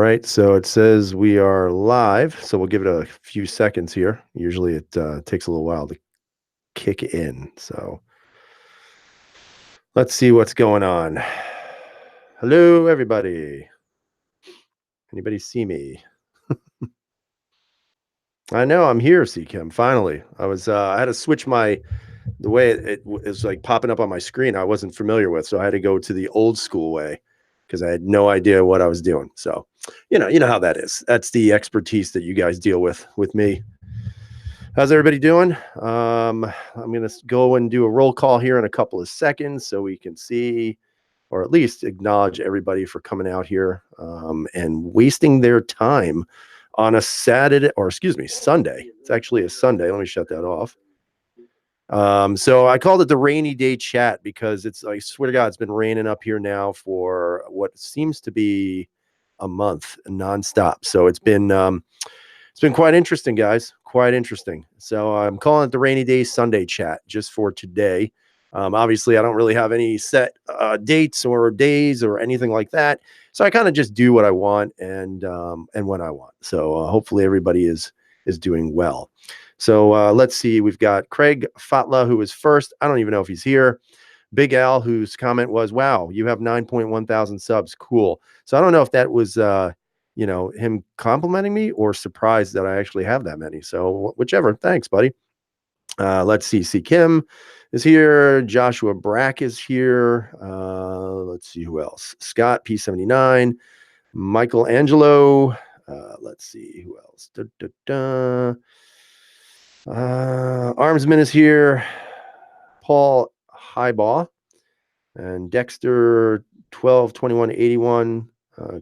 right, so it says we are live, so we'll give it a few seconds here. Usually it takes a little while to kick in, so let's see what's going on. Hello, everybody. Anybody see me? I know I'm here, CKim. Finally, I had to switch the way it is like popping up on my screen. I wasn't familiar with, so I had to go to the old school way because I had no idea what I was doing. So, you know how that is. That's the expertise that you guys deal with me. How's everybody doing? I'm going to go and do a roll call here in a couple of seconds so we can see, or at least acknowledge everybody for coming out here and wasting their time on a Saturday, or excuse me, Sunday. It's actually a Sunday. Let me shut that off. So I called it the rainy day chat because I swear to God, it's been raining up here now for what seems to be a month nonstop. So it's been quite interesting, guys. Quite interesting. So I'm calling it the rainy day Sunday chat just for today. Obviously, I don't really have any set dates or days or anything like that. So I kind of just do what I want and when I want. So hopefully everybody is doing well. So let's see. We've got Craig Fatla, who is first. I don't even know if he's here. Big Al, whose comment was, "Wow, you have 9.1 thousand subs. Cool." So I don't know if that was him complimenting me or surprised that I actually have that many. So whichever. Thanks, buddy. Let's see. C. Kim is here. Joshua Brack is here. Let's see who else. Scott P79. Michael Angelo. Let's see who else. Armsman is here. Paul Highbaugh and Dexter 122181.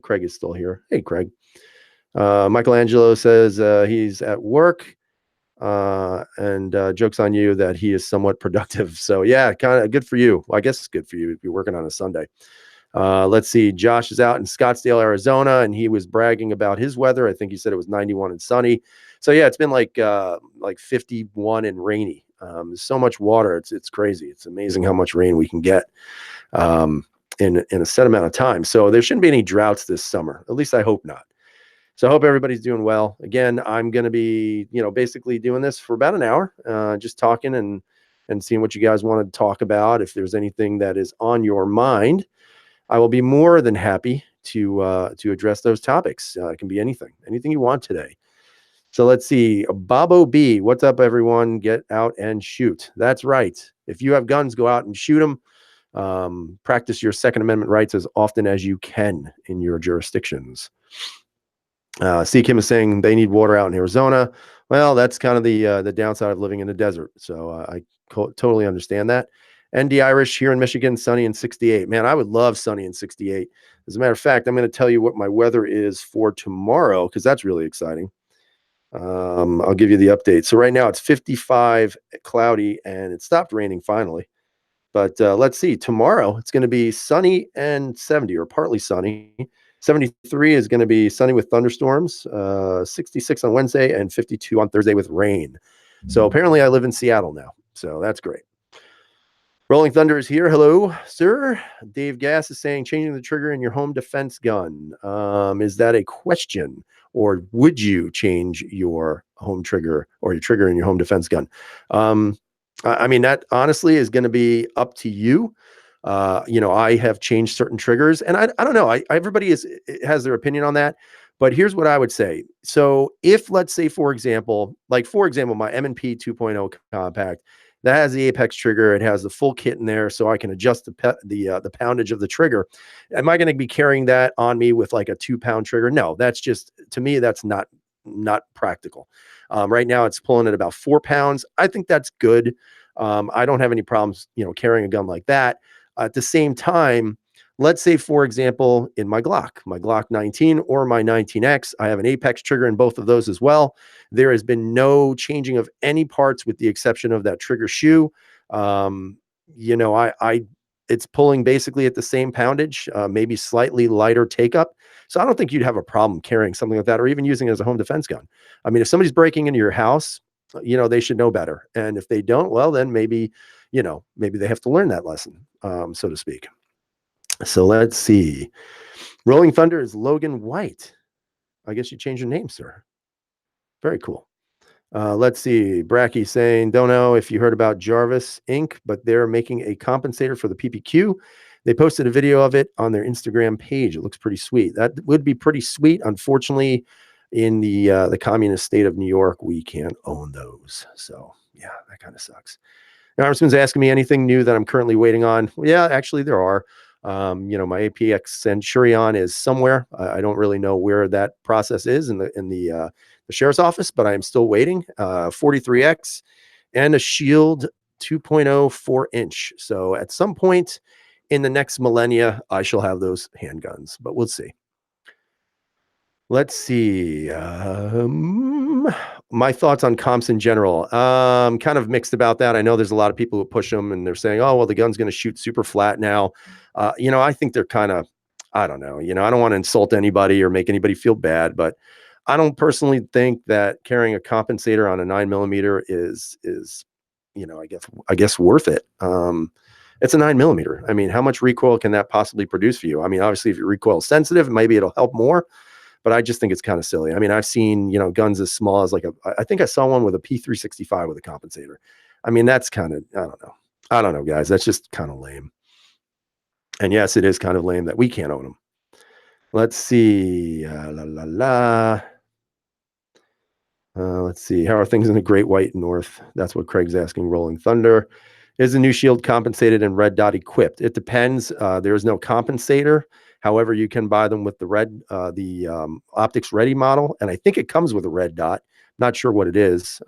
Craig is still here. Hey, Craig. Michelangelo says he's at work and jokes on you that he is somewhat productive. So yeah, kind of good for you. Well, I guess it's good for you if you're working on a Sunday. Let's see. Josh is out in Scottsdale, Arizona, and he was bragging about his weather. I think he said it was 91 and sunny. So yeah, it's been like 51 and rainy. So much water. It's crazy. It's amazing how much rain we can get in a set amount of time. So there shouldn't be any droughts this summer. At least I hope not. So I hope everybody's doing well. Again, I'm going to be, basically doing this for about an hour, just talking and seeing what you guys want to talk about. If there's anything that is on your mind, I will be more than happy to address those topics. It can be anything you want today. So let's see. Bobo B, what's up, everyone? Get out and shoot. That's right. If you have guns, go out and shoot them. Practice your Second Amendment rights as often as you can in your jurisdictions. C. Kim is saying they need water out in Arizona. Well, that's kind of the downside of living in the desert. So I totally understand that. ND Irish here in Michigan, sunny and 68. Man, I would love sunny and 68. As a matter of fact, I'm going to tell you what my weather is for tomorrow because that's really exciting. I'll give you the update. So right now it's 55, cloudy, and it stopped raining finally. But let's see. Tomorrow it's going to be sunny and 70 or partly sunny. 73 is going to be sunny with thunderstorms, 66 on Wednesday, and 52 on Thursday with rain. So apparently I live in Seattle now. So that's great. Rolling Thunder is here. Hello, sir. Dave Gass is saying changing the trigger in your home defense gun. Is that a question? Or would you change your home trigger or your trigger in your home defense gun? I mean, that honestly is going to be up to you. I have changed certain triggers, and I don't know. Everybody has their opinion on that. But here's what I would say. So if, let's say, for example, my M&P 2.0 compact, that has the Apex trigger. It has the full kit in there, so I can adjust the poundage of the trigger. Am I going to be carrying that on me with like a 2-pound trigger? No, that's just, to me, that's not practical. Right now, it's pulling at about 4 pounds. I think that's good. I don't have any problems, carrying a gun like that. At the same time, let's say, for example, in my Glock 19 or my 19X, I have an Apex trigger in both of those as well. There has been no changing of any parts with the exception of that trigger shoe. It's pulling basically at the same poundage, maybe slightly lighter take up. So I don't think you'd have a problem carrying something like that or even using it as a home defense gun. I mean, if somebody's breaking into your house, they should know better. And if they don't, well, then maybe they have to learn that lesson, so to speak. So let's see. Rolling Thunder is Logan White. I guess you changed your name, sir. Very cool. Let's see. Bracky saying, don't know if you heard about Jarvis Inc., but they're making a compensator for the PPQ. They posted a video of it on their Instagram page. It looks pretty sweet. That would be pretty sweet. Unfortunately, in the communist state of New York, we can't own those. So yeah, that kind of sucks. Now, Armsman's asking me anything new that I'm currently waiting on. Well, yeah, actually, there are. My APX Centurion is somewhere. I don't really know where that process is in the sheriff's office, but I am still waiting. 43X and a Shield 2.0 4-inch. So at some point in the next millennia, I shall have those handguns, but we'll see. Let's see. My thoughts on comps in general. Kind of mixed about that. I know there's a lot of people who push them and they're saying, oh, well, the gun's going to shoot super flat now. I think they're kind of, I don't know. I don't want to insult anybody or make anybody feel bad, but I don't personally think that carrying a compensator on a 9mm is I guess worth it. It's a 9mm. I mean, how much recoil can that possibly produce for you? I mean, obviously, if you're recoil sensitive, maybe it'll help more. But I just think it's kind of silly. I mean, I've seen, guns as small as I think I saw one with a P365 with a compensator. I mean, that's kind of, I don't know, guys. That's just kind of lame. And yes, it is kind of lame that we can't own them. Let's see. Let's see. How are things in the Great White North? That's what Craig's asking. Rolling Thunder. Is the new shield compensated and red dot equipped? It depends. There is no compensator. However, you can buy them with the Optics Ready model, and I think it comes with a red dot. Not sure what it is,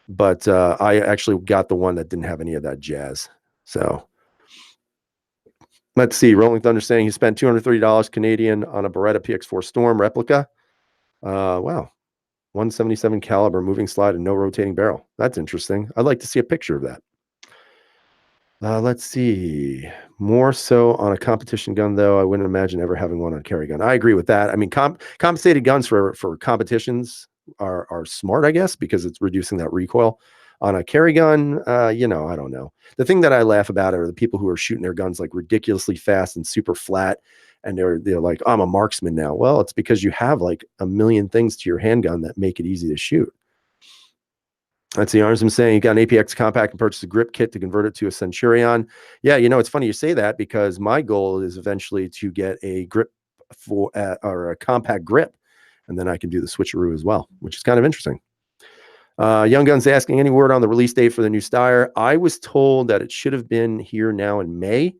but I actually got the one that didn't have any of that jazz. So let's see. Rolling Thunder saying he spent $230 Canadian on a Beretta PX4 Storm replica. Wow, 177 caliber, moving slide, and no rotating barrel. That's interesting. I'd like to see a picture of that. Let's see. More so on a competition gun, though. I wouldn't imagine ever having one on a carry gun. I agree with that. I mean, compensated guns for competitions are smart, I guess, because it's reducing that recoil. On a carry gun, I don't know. The thing that I laugh about are the people who are shooting their guns like ridiculously fast and super flat, and they're like, I'm a marksman now. Well, it's because you have like a million things to your handgun that make it easy to shoot. Let's see. Armsman saying you got an APX compact and purchased a grip kit to convert it to a Centurion. Yeah, it's funny you say that because my goal is eventually to get a grip or a compact grip, and then I can do the switcheroo as well, which is kind of interesting. Young Guns asking any word on the release date for the new Steyr. I was told that it should have been here now in May.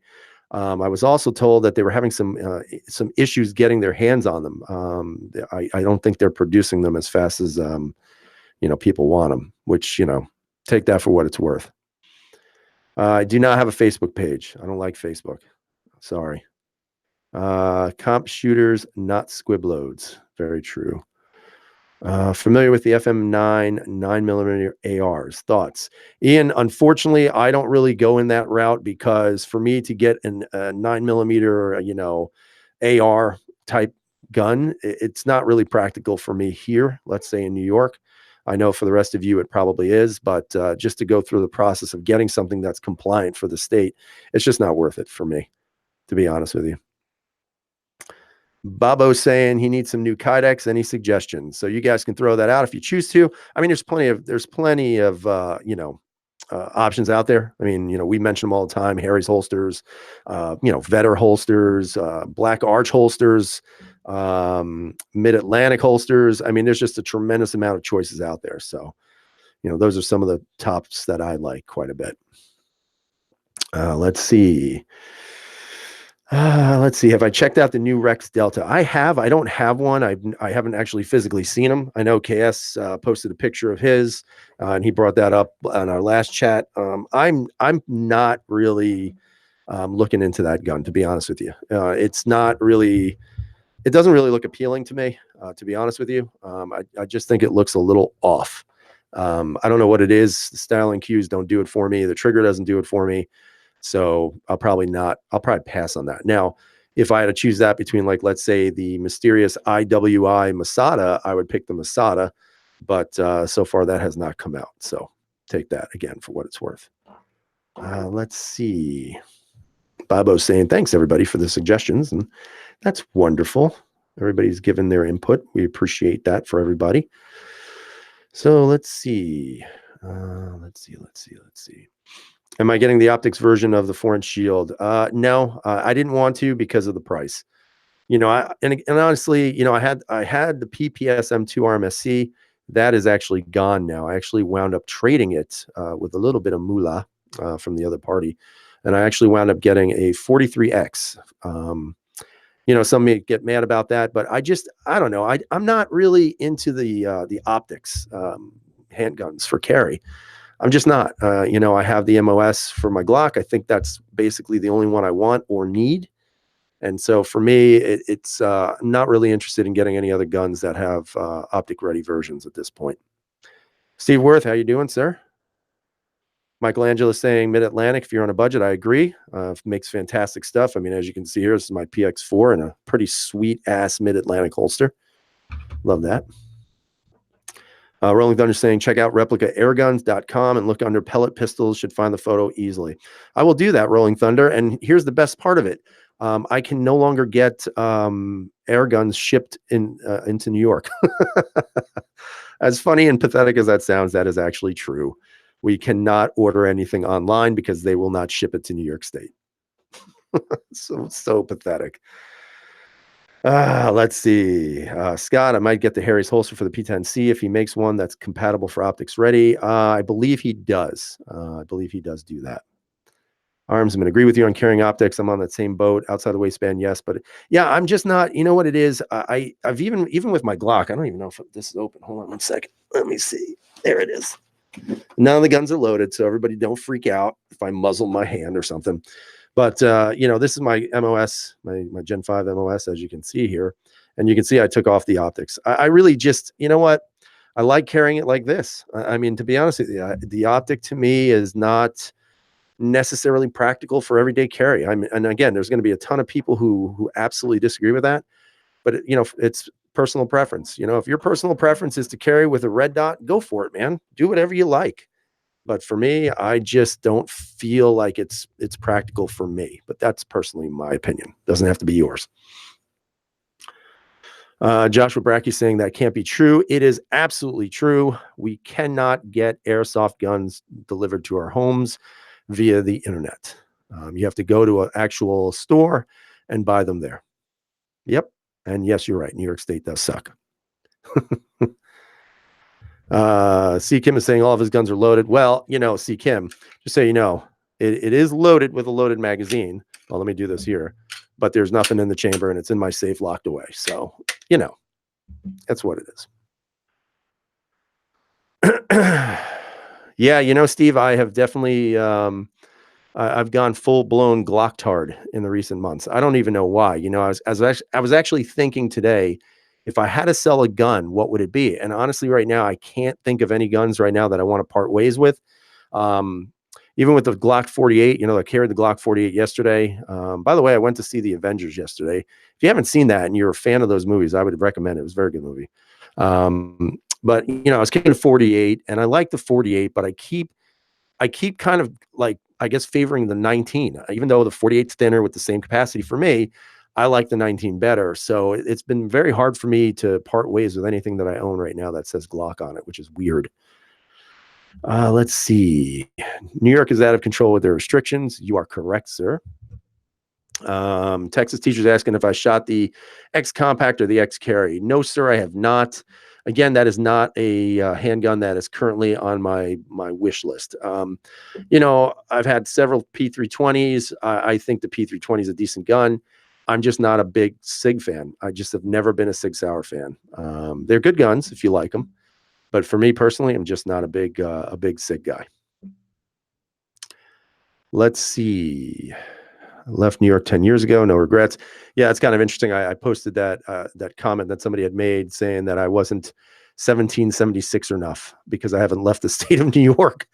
I was also told that they were having some issues getting their hands on them. I don't think they're producing them as fast as people want them, which, take that for what it's worth. I do not have a Facebook page. I don't like Facebook. Sorry. Comp shooters, not squib loads. Very true. Familiar with the FM9 9mm ARs. Thoughts? Ian, unfortunately, I don't really go in that route because for me to get a 9mm, AR type gun, it's not really practical for me here, let's say in New York. I know for the rest of you, it probably is, but just to go through the process of getting something that's compliant for the state, it's just not worth it for me, to be honest with you. Bobo saying he needs some new Kydex. Any suggestions? So you guys can throw that out if you choose to. I mean, there's plenty of options out there. I mean, we mention them all the time. Harry's holsters, Vetter holsters, Black Arch holsters, Mid-Atlantic holsters. I mean, there's just a tremendous amount of choices out there. So, those are some of the tops that I like quite a bit. Let's see. Have I checked out the new Rex Delta? I have. I don't have one. I haven't actually physically seen them. I know KS posted a picture of his, and he brought that up on our last chat. I'm not really looking into that gun, to be honest with you. It doesn't really look appealing to me, to be honest with you. I just think it looks a little off. I don't know what it is. The styling cues don't do it for me. The trigger doesn't do it for me. So I'll probably pass on that. Now, if I had to choose that between, like, let's say the mysterious IWI Masada, I would pick the Masada, but so far that has not come out. So take that again for what it's worth. Let's see. Bobo's saying, thanks everybody for the suggestions. And that's wonderful. Everybody's given their input. We appreciate that for everybody. So let's see. Let's see. Am I getting the optics version of the 4-inch shield? No, I didn't want to because of the price. And honestly, I had the PPS M2 RMSC. That is actually gone now. I actually wound up trading it with a little bit of moolah from the other party, and I actually wound up getting a 43X. Some may get mad about that, but I don't know. I'm not really into the optics handguns for carry. I'm just not. I have the MOS for my Glock. I think that's basically the only one I want or need. And so for me, it's I'm not really interested in getting any other guns that have optic ready versions at this point. Steve Worth, how you doing, sir? Michelangelo saying Mid-Atlantic, if you're on a budget, I agree. Makes fantastic stuff. I mean, as you can see here, this is my PX4 and a pretty sweet ass Mid-Atlantic holster. Love that. Rolling Thunder saying, check out replicaAirguns.com and look under pellet pistols. Should find the photo easily. I will do that, Rolling Thunder. And here's the best part of it. I can no longer get air guns shipped into New York. As funny and pathetic as that sounds, that is actually true. We cannot order anything online because they will not ship it to New York State. So pathetic. Let's see. Scott, I might get the Harry's holster for the P10C if he makes one that's compatible for optics ready. I believe he does. I believe he does do that. Armsman, agree with you on carrying optics. I'm on that same boat. Outside the waistband, yes, but yeah, I'm just not. You know what it is? I've even with my Glock, I don't even know if this is open. Hold on 1 second. Let me see. There it is. None of the guns are loaded, so everybody don't freak out if I muzzle my hand or something. But this is my MOS, my Gen 5 MOS, as you can see here, and you can see I took off the optics. I really just, you know what? I like carrying it like this. I mean, to be honest with you, the optic to me is not necessarily practical for everyday carry. And again, there's going to be a ton of people who absolutely disagree with that, but it's personal preference. If your personal preference is to carry with a red dot, go for it, man. Do whatever you like. But for me, I just don't feel like it's practical for me. But that's personally my opinion. Doesn't have to be yours. Joshua Brackey saying that can't be true. It is absolutely true. We cannot get airsoft guns delivered to our homes via the internet. You have to go to an actual store and buy them there. Yep. And yes, you're right. New York State does suck. C. Kim is saying all of his guns are loaded. Well, C. Kim, just so you know, it is loaded with a loaded magazine. Well, let me do this here. But there's nothing in the chamber and it's in my safe locked away. So, that's what it is. Yeah, Steve, I have definitely I've gone full blown Glocktard in the recent months. I don't even know why. I was actually thinking today, if I had to sell a gun, what would it be? And honestly, right now, I can't think of any guns right now that I want to part ways with. Even with the Glock 48, I carried the Glock 48 yesterday. By the way, I went to see the Avengers yesterday. If you haven't seen that and you're a fan of those movies, I would recommend it. It was a very good movie. But I was carrying a 48 and I like the 48, but I keep kind of like, I guess, favoring the 19, even though the 48's thinner with the same capacity for me. I like the 19 better. So it's been very hard for me to part ways with anything that I own right now that says Glock on it, which is weird. Let's see. New York is out of control with their restrictions. You are correct, sir. Texas teacher's asking if I shot the X Compact or the X Carry. No, sir, I have not. Again, that is not a handgun that is currently on my wish list. I've had several P320s. I think the P320 is a decent gun. I'm just not a big SIG fan. I just have never been a SIG Sauer fan. They're good guns if you like them. But for me personally, I'm just not a big SIG guy. Let's see. I left New York 10 years ago. No regrets. Yeah, it's kind of interesting. I posted that comment that somebody had made saying that I wasn't 1776 enough because I haven't left the state of New York.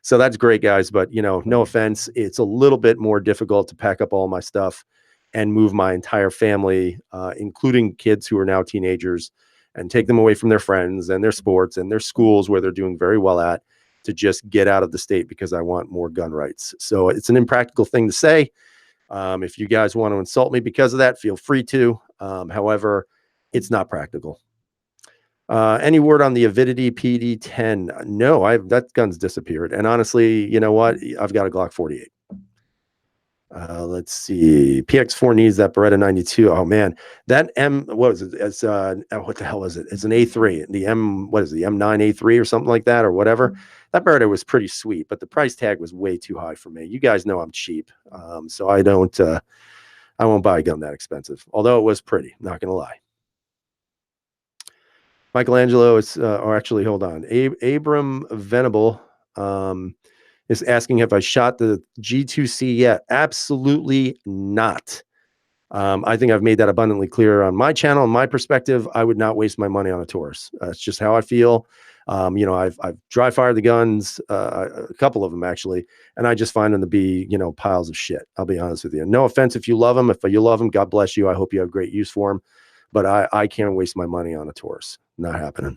So that's great, guys. But, no offense. It's a little bit more difficult to pack up all my stuff and move my entire family, including kids who are now teenagers, and take them away from their friends and their sports and their schools where they're doing very well at, to just get out of the state because I want more gun rights. So it's an impractical thing to say. If you guys want to insult me because of that, feel free to. However, It's not practical. Any word on the Avidity PD10? No, that gun's disappeared. And honestly, you know what? I've got a Glock 48. Let's see. PX4 needs that Beretta 92. Oh man, that what was it? It's what the hell is it? It's an A3. The what is it? The M9 A3 or something like that, or whatever. That Beretta was pretty sweet, but the price tag was way too high for me. You guys know I'm cheap, so I don't. I won't buy a gun that expensive. Although it was pretty, not gonna lie. Michelangelo is, or actually, hold on. Abram Venable is asking if I shot the G2C yet. Absolutely not. I think I've made that abundantly clear on my channel. In my perspective, I would not waste my money on a Taurus. It's just how I feel. You know, I've dry fired the guns, a couple of them actually, and I just find them to be, you know, piles of shit. I'll be honest with you. No offense if you love them. If you love them, God bless you. I hope you have great use for them. But I can't waste my money on a Taurus. Not happening.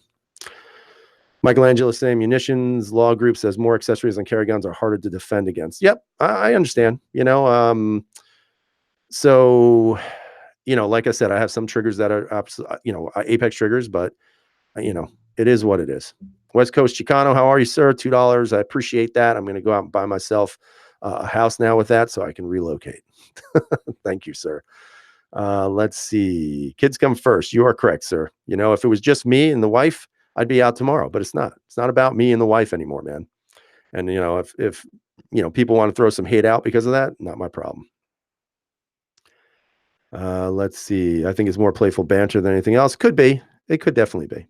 Michelangelo saying munitions law group says more accessories on carry guns are harder to defend against. Yep, I understand. You know, so, you know, like I said, I have some triggers that are, you know, Apex triggers, but, you know, it is what it is. West Coast Chicano, how are you, sir? $2. I appreciate that. I'm going to go out and buy myself a house now with that so I can relocate. Thank you, sir. Let's see. Kids come first. You are correct, sir. You know, if it was just me and the wife, I'd be out tomorrow, but it's not. It's not about me and the wife anymore, man. And, you know, if you know, people want to throw some hate out because of that, not my problem. Let's see. I think it's more playful banter than anything else. Could be. It could definitely be.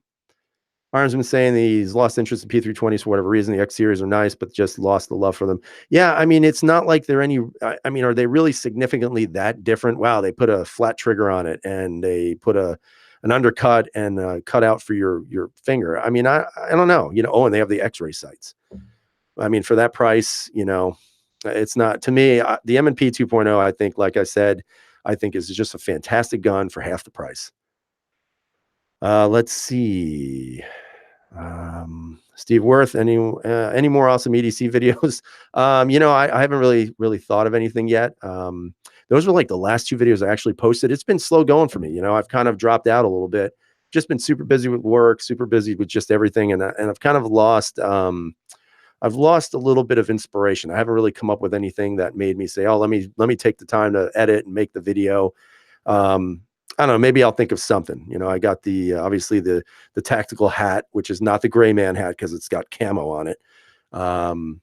Arm's been saying he's lost interest in P320s for whatever reason. The X series are nice, but just lost the love for them. Yeah, I mean, it's not like they're any. I mean, are they really significantly that different? Wow, they put a flat trigger on it, and they put an undercut and a cutout for your finger. I mean, I don't know. You know, oh, and they have the X-ray sights. I mean, for that price, you know, it's not, to me. The M&P 2.0, I think, like I said, I think is just a fantastic gun for half the price. Let's see. Steve Worth, any more awesome EDC videos? You know, I haven't really thought of anything yet. Those were like the last two videos I actually posted. It's been slow going for me. You know, I've kind of dropped out a little bit. Just been super busy with work, super busy with just everything, and I've kind of lost. I've lost a little bit of inspiration. I haven't really come up with anything that made me say, "Oh, let me take the time to edit and make the video." I don't know, maybe I'll think of something. You know, I got the obviously the tactical hat, which is not the gray man hat because it's got camo on it. And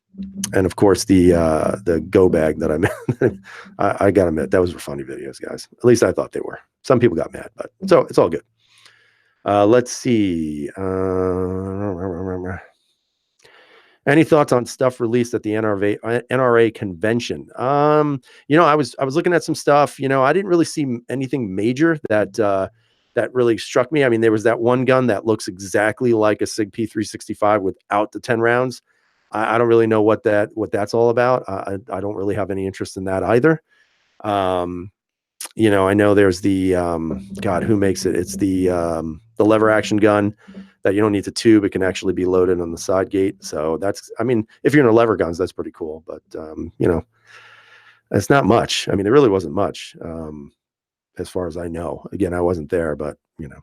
of course the go bag that I meant. I gotta admit, those were funny videos, guys. At least I thought they were. Some people got mad, but so it's all good. Let's see. Any thoughts on stuff released at the NRA convention? You know, I was looking at some stuff. You know, I didn't really see anything major that really struck me. I mean, there was that one gun that looks exactly like a SIG P365 without the 10 rounds. I don't really know what that's all about. I don't really have any interest in that either. You know, I know there's the God, who makes it? It's the lever action gun that you don't need to tube. It can actually be loaded on the side gate. So that's, I mean, if you're into lever guns, that's pretty cool. But you know, it's not much. I mean, there really wasn't much as far as I know. Again, I wasn't there, but you know.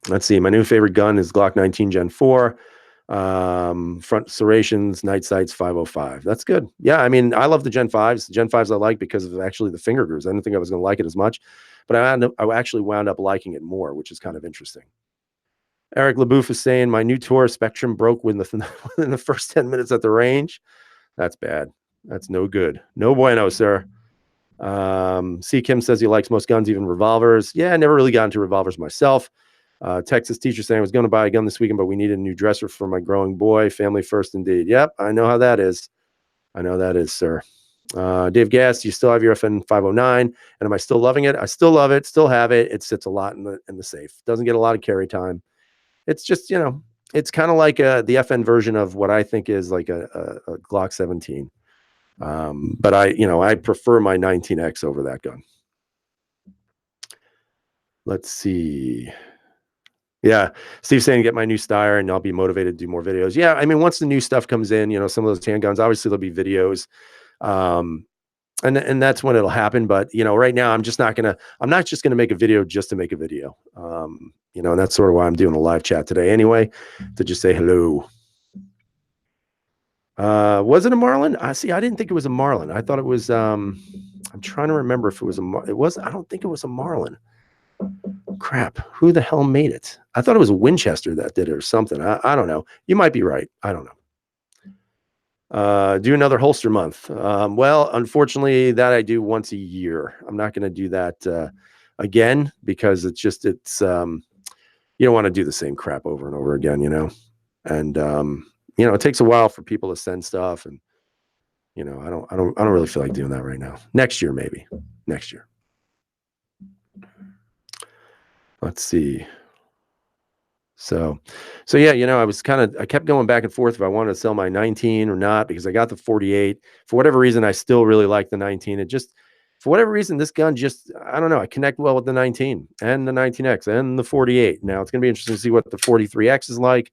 Let's see. My new favorite gun is Glock 19 Gen 4. Front serrations, night sights, 505. That's good. Yeah, I mean, I love the Gen 5s. The Gen 5s I like because of actually the finger grooves. I didn't think I was going to like it as much, but I actually wound up liking it more, which is kind of interesting. Eric LaBouffe is saying my new Taurus Spectrum broke within the first 10 minutes at the range. That's bad. That's no good. No bueno, sir. C. Kim says he likes most guns, even revolvers. Yeah, I never really got into revolvers myself. Texas teacher saying I was going to buy a gun this weekend, but we needed a new dresser for my growing boy. Family first indeed. Yep, I know how that is. I know that is, sir. Dave Gass, you still have your FN 509, and am I still loving it? I still love it, still have it. It sits a lot in the safe. Doesn't get a lot of carry time. It's just, you know, it's kind of like the FN version of what I think is like a Glock 17. But I prefer my 19X over that gun. Let's see. Yeah, Steve's saying get my new Steyr and I'll be motivated to do more videos. Yeah, I mean, once the new stuff comes in, you know, some of those handguns, obviously there'll be videos. and that's when it'll happen. But right now I'm not just gonna make a video just to make a video. And that's sort of why I'm doing a live chat today anyway, to just say hello. Was it a Marlin? I didn't think it was a Marlin. I thought it was. I'm trying to remember if it was it was. I don't think it was a Marlin. Crap. Who the hell made it? I thought it was a Winchester that did it or something. I don't know. You might be right. I don't know. Do another holster month. Well, unfortunately, that I do once a year. I'm not going to do that again because it's you don't want to do the same crap over and over again, and it takes a while for people to send stuff, and I don't really feel like doing that right now. Next year, maybe next year. Let's see. So yeah, I kept going back and forth if I wanted to sell my 19 or not, because I got the 48. For whatever reason, I still really like the 19. For whatever reason, this gun I don't know, I connect well with the 19 and the 19X and the 48. Now it's going to be interesting to see what the 43X is like.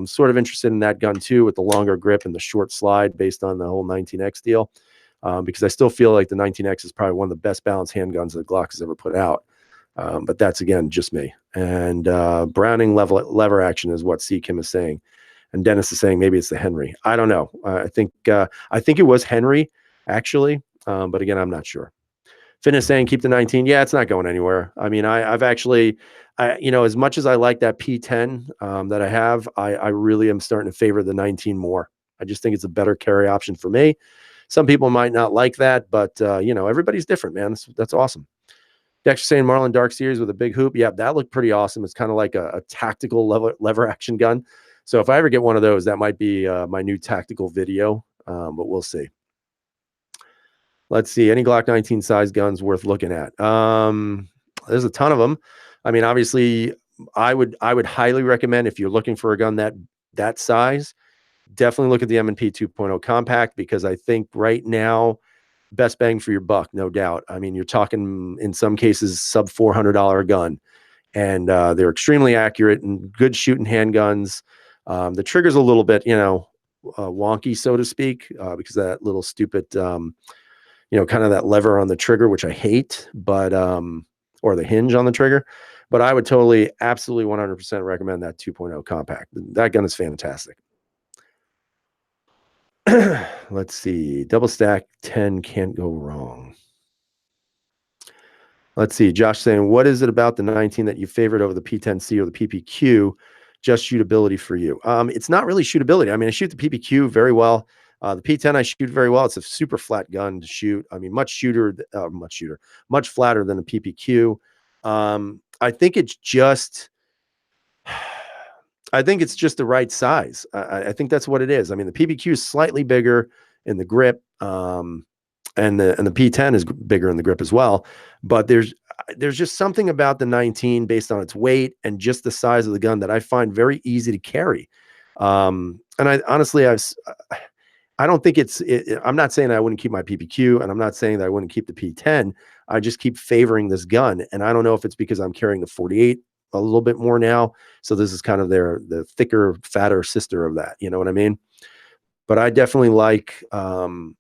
Sort of interested in that gun too, with the longer grip and the short slide based on the whole 19X deal. Because I still feel like the 19X is probably one of the best balanced handguns that Glock has ever put out. But that's, again, just me. And Browning lever action is what C. Kim is saying. And Dennis is saying maybe it's the Henry. I don't know. I think it was Henry, actually. But again, I'm not sure. Finn is saying keep the 19. Yeah, it's not going anywhere. I mean, I've actually, as much as I like that P10 that I have, I really am starting to favor the 19 more. I just think it's a better carry option for me. Some people might not like that, but everybody's different, man. That's awesome. Dexter saying Marlin Dark Series with a big hoop. Yeah, that looked pretty awesome. It's kind of like a tactical lever action gun. So if I ever get one of those, that might be my new tactical video, but we'll see. Let's see. Any Glock 19 size guns worth looking at? There's a ton of them. I mean, obviously, I would highly recommend, if you're looking for a gun that size, definitely look at the M&P 2.0 compact, because I think right now, best bang for your buck, no doubt. I mean, you're talking in some cases sub $400 gun, and they're extremely accurate and good shooting handguns. The trigger's a little bit, wonky, so to speak, because of that little stupid, kind of that lever on the trigger, which I hate, but or the hinge on the trigger. But I would absolutely 100% recommend that 2.0 compact. That gun is fantastic. Let's see. Double stack 10 can't go wrong. Let's see. Josh saying, what is it about the 19 that you favored over the P10C or the PPQ? Just shootability for you. It's not really shootability. I mean, I shoot the PPQ very well. The P10 I shoot very well. It's a super flat gun to shoot. I mean, much flatter than a PPQ. I think it's just the right size. I think that's what it is. I mean, the PPQ is slightly bigger in the grip, and the P10 is bigger in the grip as well. But there's just something about the 19 based on its weight and just the size of the gun that I find very easy to carry. And I honestly, I don't think I'm not saying that I wouldn't keep my PPQ, and I'm not saying that I wouldn't keep the P10. I just keep favoring this gun. And I don't know if it's because I'm carrying the 48 a little bit more now. So this is kind of the thicker, fatter sister of that. You know what I mean? But I definitely like the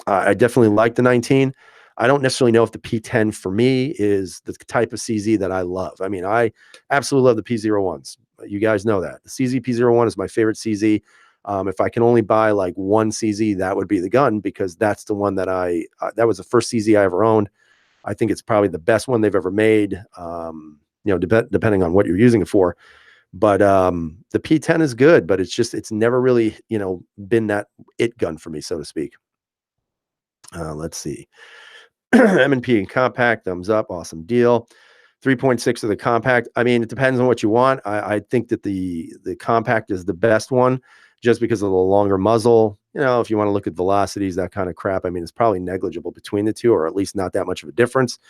19. I don't necessarily know if the P10 for me is the type of CZ that I love. I mean, I absolutely love the P01s. You guys know that. The CZ P01 is my favorite CZ. If I can only buy like one CZ, that would be the gun, because that's the one that that was the first CZ I ever owned. I think it's probably the best one they've ever made, depending on what you're using it for. But the P10 is good, but it's never really, been that it gun for me, so to speak. Let's see. M&P and compact, thumbs up, awesome deal. 3.6 of the compact. I mean, it depends on what you want. I think that the compact is the best one, just because of the longer muzzle. If you want to look at velocities, that kind of crap, I mean, it's probably negligible between the two, or at least not that much of a difference.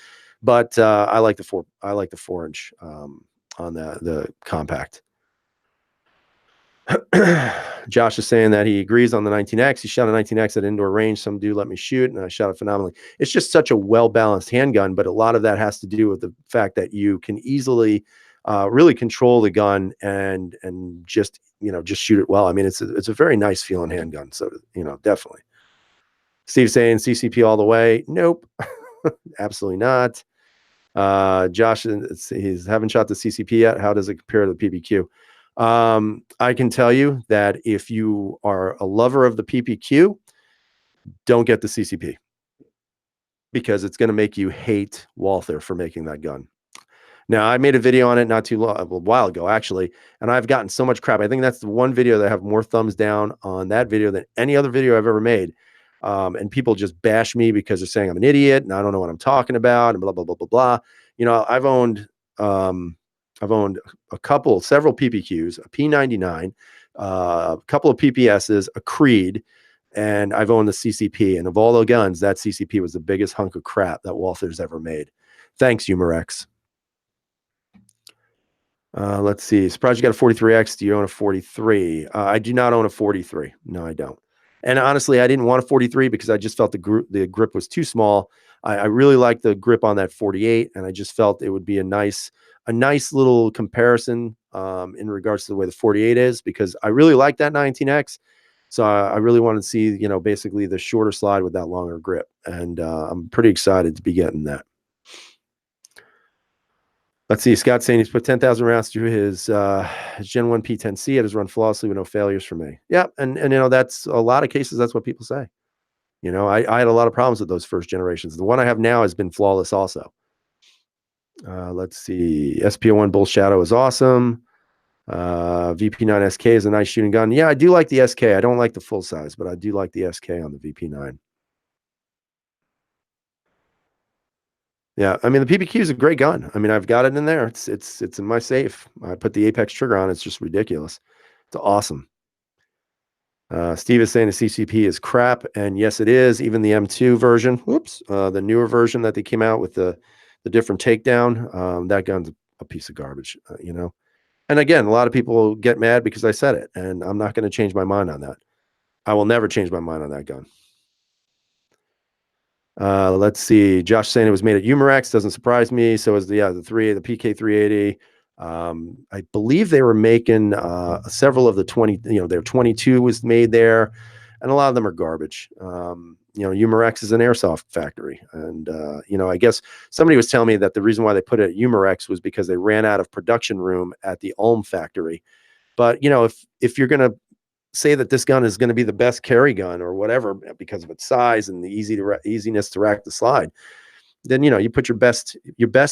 But I like the 4-inch on the compact. Josh is saying that he agrees on the 19X. He shot a 19X at indoor range. Some dude let me shoot, and I shot it phenomenally. It's just such a well-balanced handgun, but a lot of that has to do with the fact that you can easily really control the gun and just shoot it well. I mean, it's a very nice feeling handgun. So, definitely. Steve saying CCP all the way. Nope, absolutely not. Josh, he's haven't shot the CCP yet. How does it compare to the PPQ? I can tell you that if you are a lover of the PPQ, don't get the CCP because it's going to make you hate Walther for making that gun. Now, I made a video on it not too long, a while ago, actually, and I've gotten so much crap. I think that's the one video that I have more thumbs down on that video than any other video I've ever made. And people just bash me because they're saying I'm an idiot and I don't know what I'm talking about and blah, blah, blah, blah, blah. You know, I've owned several PPQs, a P99, a couple of PPSs, a Creed, and I've owned the CCP. And of all the guns, that CCP was the biggest hunk of crap that Walther's ever made. Thanks, Humorex. Let's see. Surprised you got a 43X. Do you own a 43? I do not own a 43. No, I don't. And honestly, I didn't want a 43 because I just felt the grip was too small. I really like the grip on that 48, and I just felt it would be a nice little comparison in regards to the way the 48 is, because I really like that 19X. So I really wanted to see, you know, basically the shorter slide with that longer grip, and I'm pretty excited to be getting that. Let's see. Scott saying he's put 10,000 rounds through his Gen 1 P10C. It has run flawlessly with no failures for me. Yeah, and you know, that's a lot of cases. That's what people say. You know, I had a lot of problems with those first generations. The one I have now has been flawless also. Let's see. SPO1 Bull Shadow is awesome. VP9 SK is a nice shooting gun. Yeah, I do like the SK. I don't like the full size, but I do like the SK on the VP9. Yeah, I mean, the PPQ is a great gun. I mean, I've got it in there. It's in my safe. I put the Apex trigger on. It's just ridiculous. It's awesome. Steve is saying the CCP is crap, and yes, it is. Even the M2 version, the newer version that they came out with the different takedown, that gun's a piece of garbage, you know. And again, a lot of people get mad because I said it, and I'm not going to change my mind on that. I will never change my mind on that gun. Let's see. Josh saying it was made at Humorex doesn't surprise me. So is the PK380. I believe they were making several of the 20. You know, their 22 was made there, and a lot of them are garbage. You know, Humorex is an airsoft factory, and you know, I guess somebody was telling me that the reason why they put it at Humorex was because they ran out of production room at the Ulm factory. But you know, if you're gonna say that this gun is going to be the best carry gun or whatever because of its size and the easiness to rack the slide, then you know, you put your best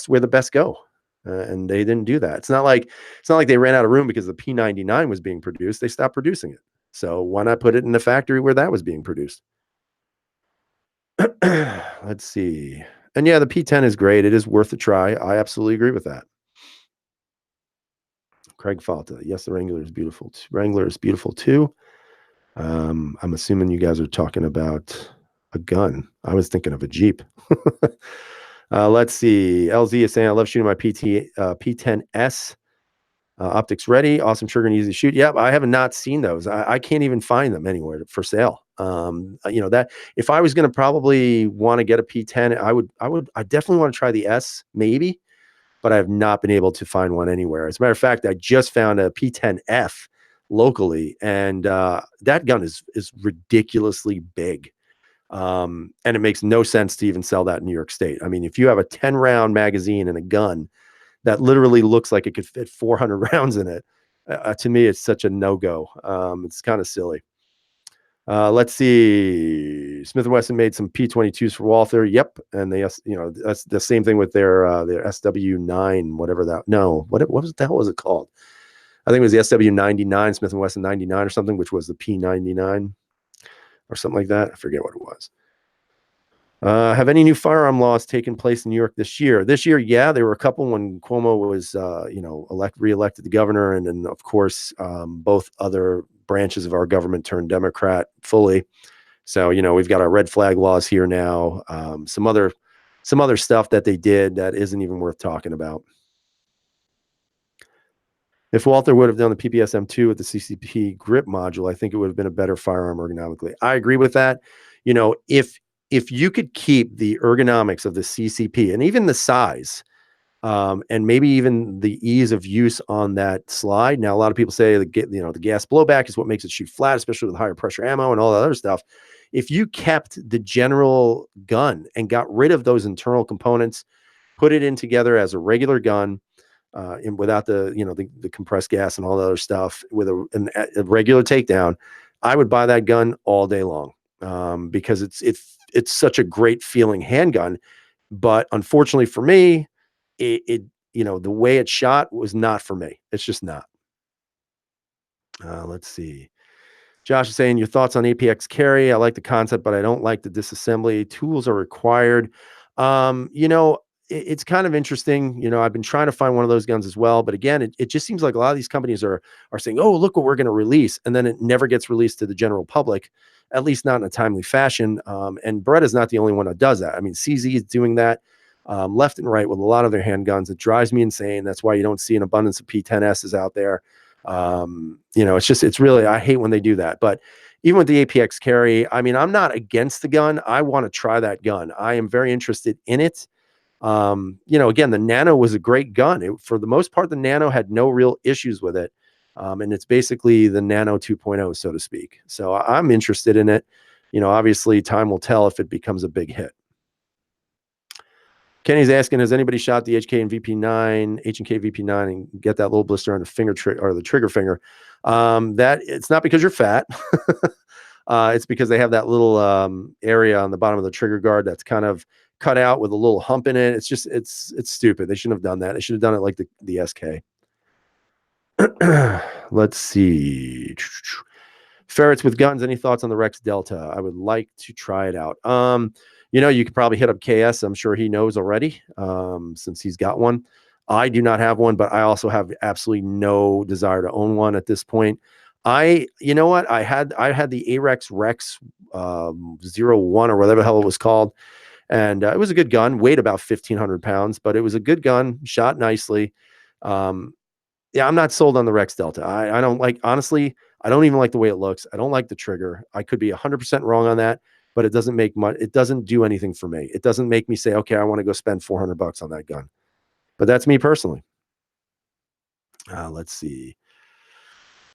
where the best go, and they didn't do that. It's not like they ran out of room because the P99 was being produced. They stopped producing it, so why not put it in the factory where that was being produced? Let's see. And yeah, the P10 is great. It is worth a try. I absolutely agree with that. Craig Falta, yes, the Wrangler is beautiful. Wrangler is beautiful too. I'm assuming you guys are talking about a gun. I was thinking of a Jeep. Let's see. LZ is saying, I love shooting my P10S. Optics ready. Awesome trigger and easy to shoot. Yep, I have not seen those. I can't even find them anywhere for sale. You know, that if I was going to probably want to get a P10, I definitely want to try the S, maybe, but I have not been able to find one anywhere. As a matter of fact, I just found a P10F locally, and that gun is ridiculously big, and it makes no sense to even sell that in New York State. I mean, if you have a 10 round magazine and a gun that literally looks like it could fit 400 rounds in it, to me, it's such a no-go. It's kind of silly. Let's see. Smith & Wesson made some P22s for Walther. Yep, and they, you know, that's the same thing with their SW9, whatever that. No, what was the hell was it called? I think it was the SW99, Smith & Wesson 99 or something, which was the P99 or something like that. I forget what it was. Have any new firearm laws taken place in New York this year? This year, yeah, there were a couple when Cuomo was, you know, reelected the governor, and then of course both other branches of our government turned Democrat fully. So you know, we've got our red flag laws here now. Some other stuff that they did that isn't even worth talking about. If Walther would have done the PPS M2 with the CCP grip module, I think it would have been a better firearm ergonomically. I agree with that. You know, if you could keep the ergonomics of the CCP and even the size, and maybe even the ease of use on that slide. Now, a lot of people say the gas blowback is what makes it shoot flat, especially with higher pressure ammo and all that other stuff. if you kept the general gun and got rid of those internal components, put it in together as a regular gun, and without the, the compressed gas and all the other stuff, with a regular takedown, I would buy that gun all day long, because it's such a great feeling handgun. But unfortunately for me, it the way it shot was not for me. It's just not. Let's see. Josh is saying, your thoughts on APX carry. I like the concept, but I don't like the disassembly. Tools are required. It's kind of interesting. I've been trying to find one of those guns as well. But again, it just seems like a lot of these companies are saying, oh, look what we're going to release. And then it never gets released to the general public, at least not in a timely fashion. And Beretta's not the only one that does that. I mean, CZ is doing that left and right with a lot of their handguns. It drives me insane. That's why you don't see an abundance of P10Ss out there. It's really, I hate when they do that. But even with the APX carry, I mean, I'm not against the gun. I want to try that gun. I am very interested in it. Again, the Nano was a great gun. For the most part, the Nano had no real issues with it. And it's basically the Nano 2.0, so to speak. So I'm interested in it. Obviously time will tell if it becomes a big hit. Kenny's asking, has anybody shot the HK and VP9, H&K VP9 and get that little blister on the finger or the trigger finger? That it's not because you're fat. It's because they have that little area on the bottom of the trigger guard that's kind of cut out with a little hump in it. It's just, it's stupid. They shouldn't have done that. They should have done it like the SK. Let's see. Ferrets with guns. Any thoughts on the Rex Delta? I would like to try it out. You could probably hit up KS. I'm sure he knows already, since he's got one. I do not have one, but I also have absolutely no desire to own one at this point. You know what? I had the Arex Rex 01 or whatever the hell it was called. And it was a good gun, weighed about 1,500 pounds, but it was a good gun, shot nicely. Yeah, I'm not sold on the Rex Delta. I don't like, honestly, I don't even like the way it looks. I don't like the trigger. I could be 100% wrong on that, but it doesn't make much. It doesn't do anything for me. It doesn't make me say, okay, I want to go spend $400 on that gun. But that's me personally. Let's see.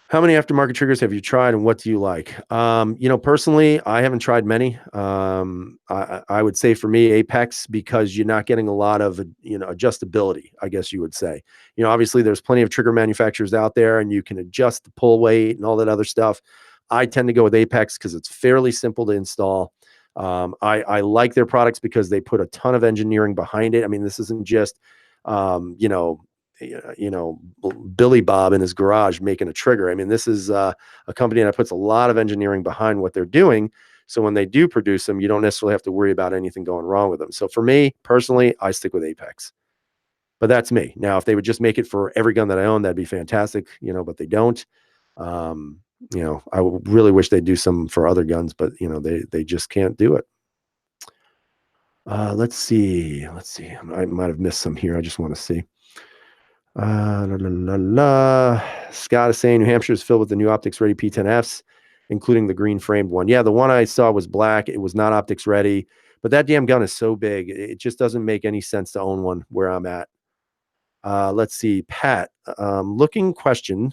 How many aftermarket triggers have you tried and what do you like? Personally, I haven't tried many. I would say for me, Apex, because you're not getting a lot of, adjustability, I guess you would say. Obviously there's plenty of trigger manufacturers out there and you can adjust the pull weight and all that other stuff. I tend to go with Apex because it's fairly simple to install. I like their products because they put a ton of engineering behind it. I mean, this isn't just, Billy Bob in his garage making a trigger. I mean, this is a company that puts a lot of engineering behind what they're doing. So when they do produce them, you don't necessarily have to worry about anything going wrong with them. So for me personally, I stick with Apex. But that's me. Now, if they would just make it for every gun that I own, that'd be fantastic, but they don't. I really wish they'd do some for other guns, but they just can't do it. Let's see. I might have missed some here. I just want to see. Scott is saying New Hampshire is filled with the new optics ready P10Fs, including the green framed one. Yeah, the one I saw was black. It was not optics ready, but that damn gun is so big. It just doesn't make any sense to own one where I'm at. Let's see. Pat, looking question.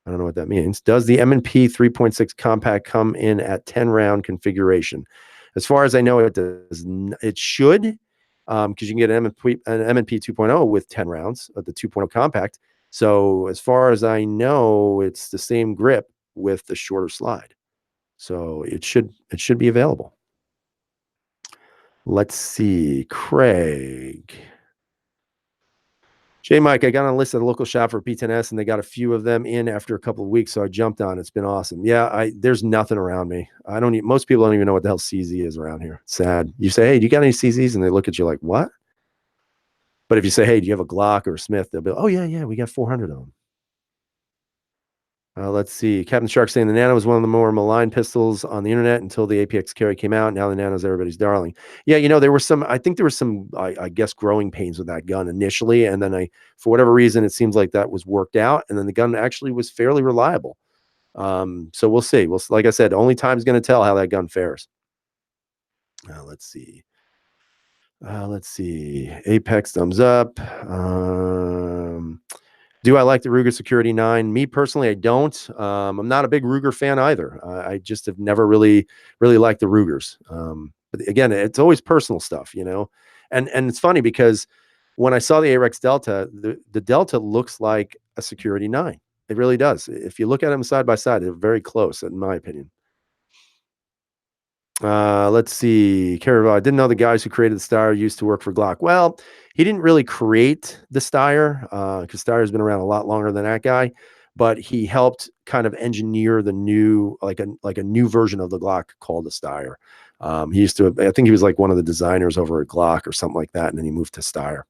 I don't know what that means. Does the M&P 3.6 compact come in at 10 round configuration? As far as I know, it does. It should. Because you can get an M&P 2.0 with 10 rounds of the 2.0 compact. So as far as I know, it's the same grip with the shorter slide. So it should be available. Let's see. Craig. J Mike, I got on a list at a local shop for P10S and they got a few of them in after a couple of weeks. So I jumped on. It's been awesome. Yeah, there's nothing around me. Most people don't even know what the hell CZ is around here. It's sad. You say, hey, do you got any CZs? And they look at you like, what? But if you say, hey, do you have a Glock or a Smith? They'll be, oh, yeah, we got 400 of them. Let's see. Captain Shark saying the Nano was one of the more maligned pistols on the internet until the APX carry came out. Now the Nano's everybody's darling. Yeah, there were some, I think there was some, I guess, growing pains with that gun initially. And then for whatever reason, it seems like that was worked out. And then the gun actually was fairly reliable. So we'll see. Like I said, only time's going to tell how that gun fares. Let's see. Apex thumbs up. Do I like the Ruger Security 9? Me personally, I don't. I'm not a big Ruger fan either. I just have never really liked the Rugers. But again, it's always personal stuff, you know. And it's funny because when I saw the Arex Delta, the Delta looks like a Security 9. It really does. If you look at them side by side, they're very close, in my opinion. Let's see. Caraval, I didn't know the guys who created the Steyr used to work for Glock. Well, he didn't really create the Steyr because Steyer's been around a lot longer than that guy, but he helped kind of engineer the new, like a new version of the Glock called the Steyr. He used to, I think he was like one of the designers over at Glock or something like that, and then he moved to Steyr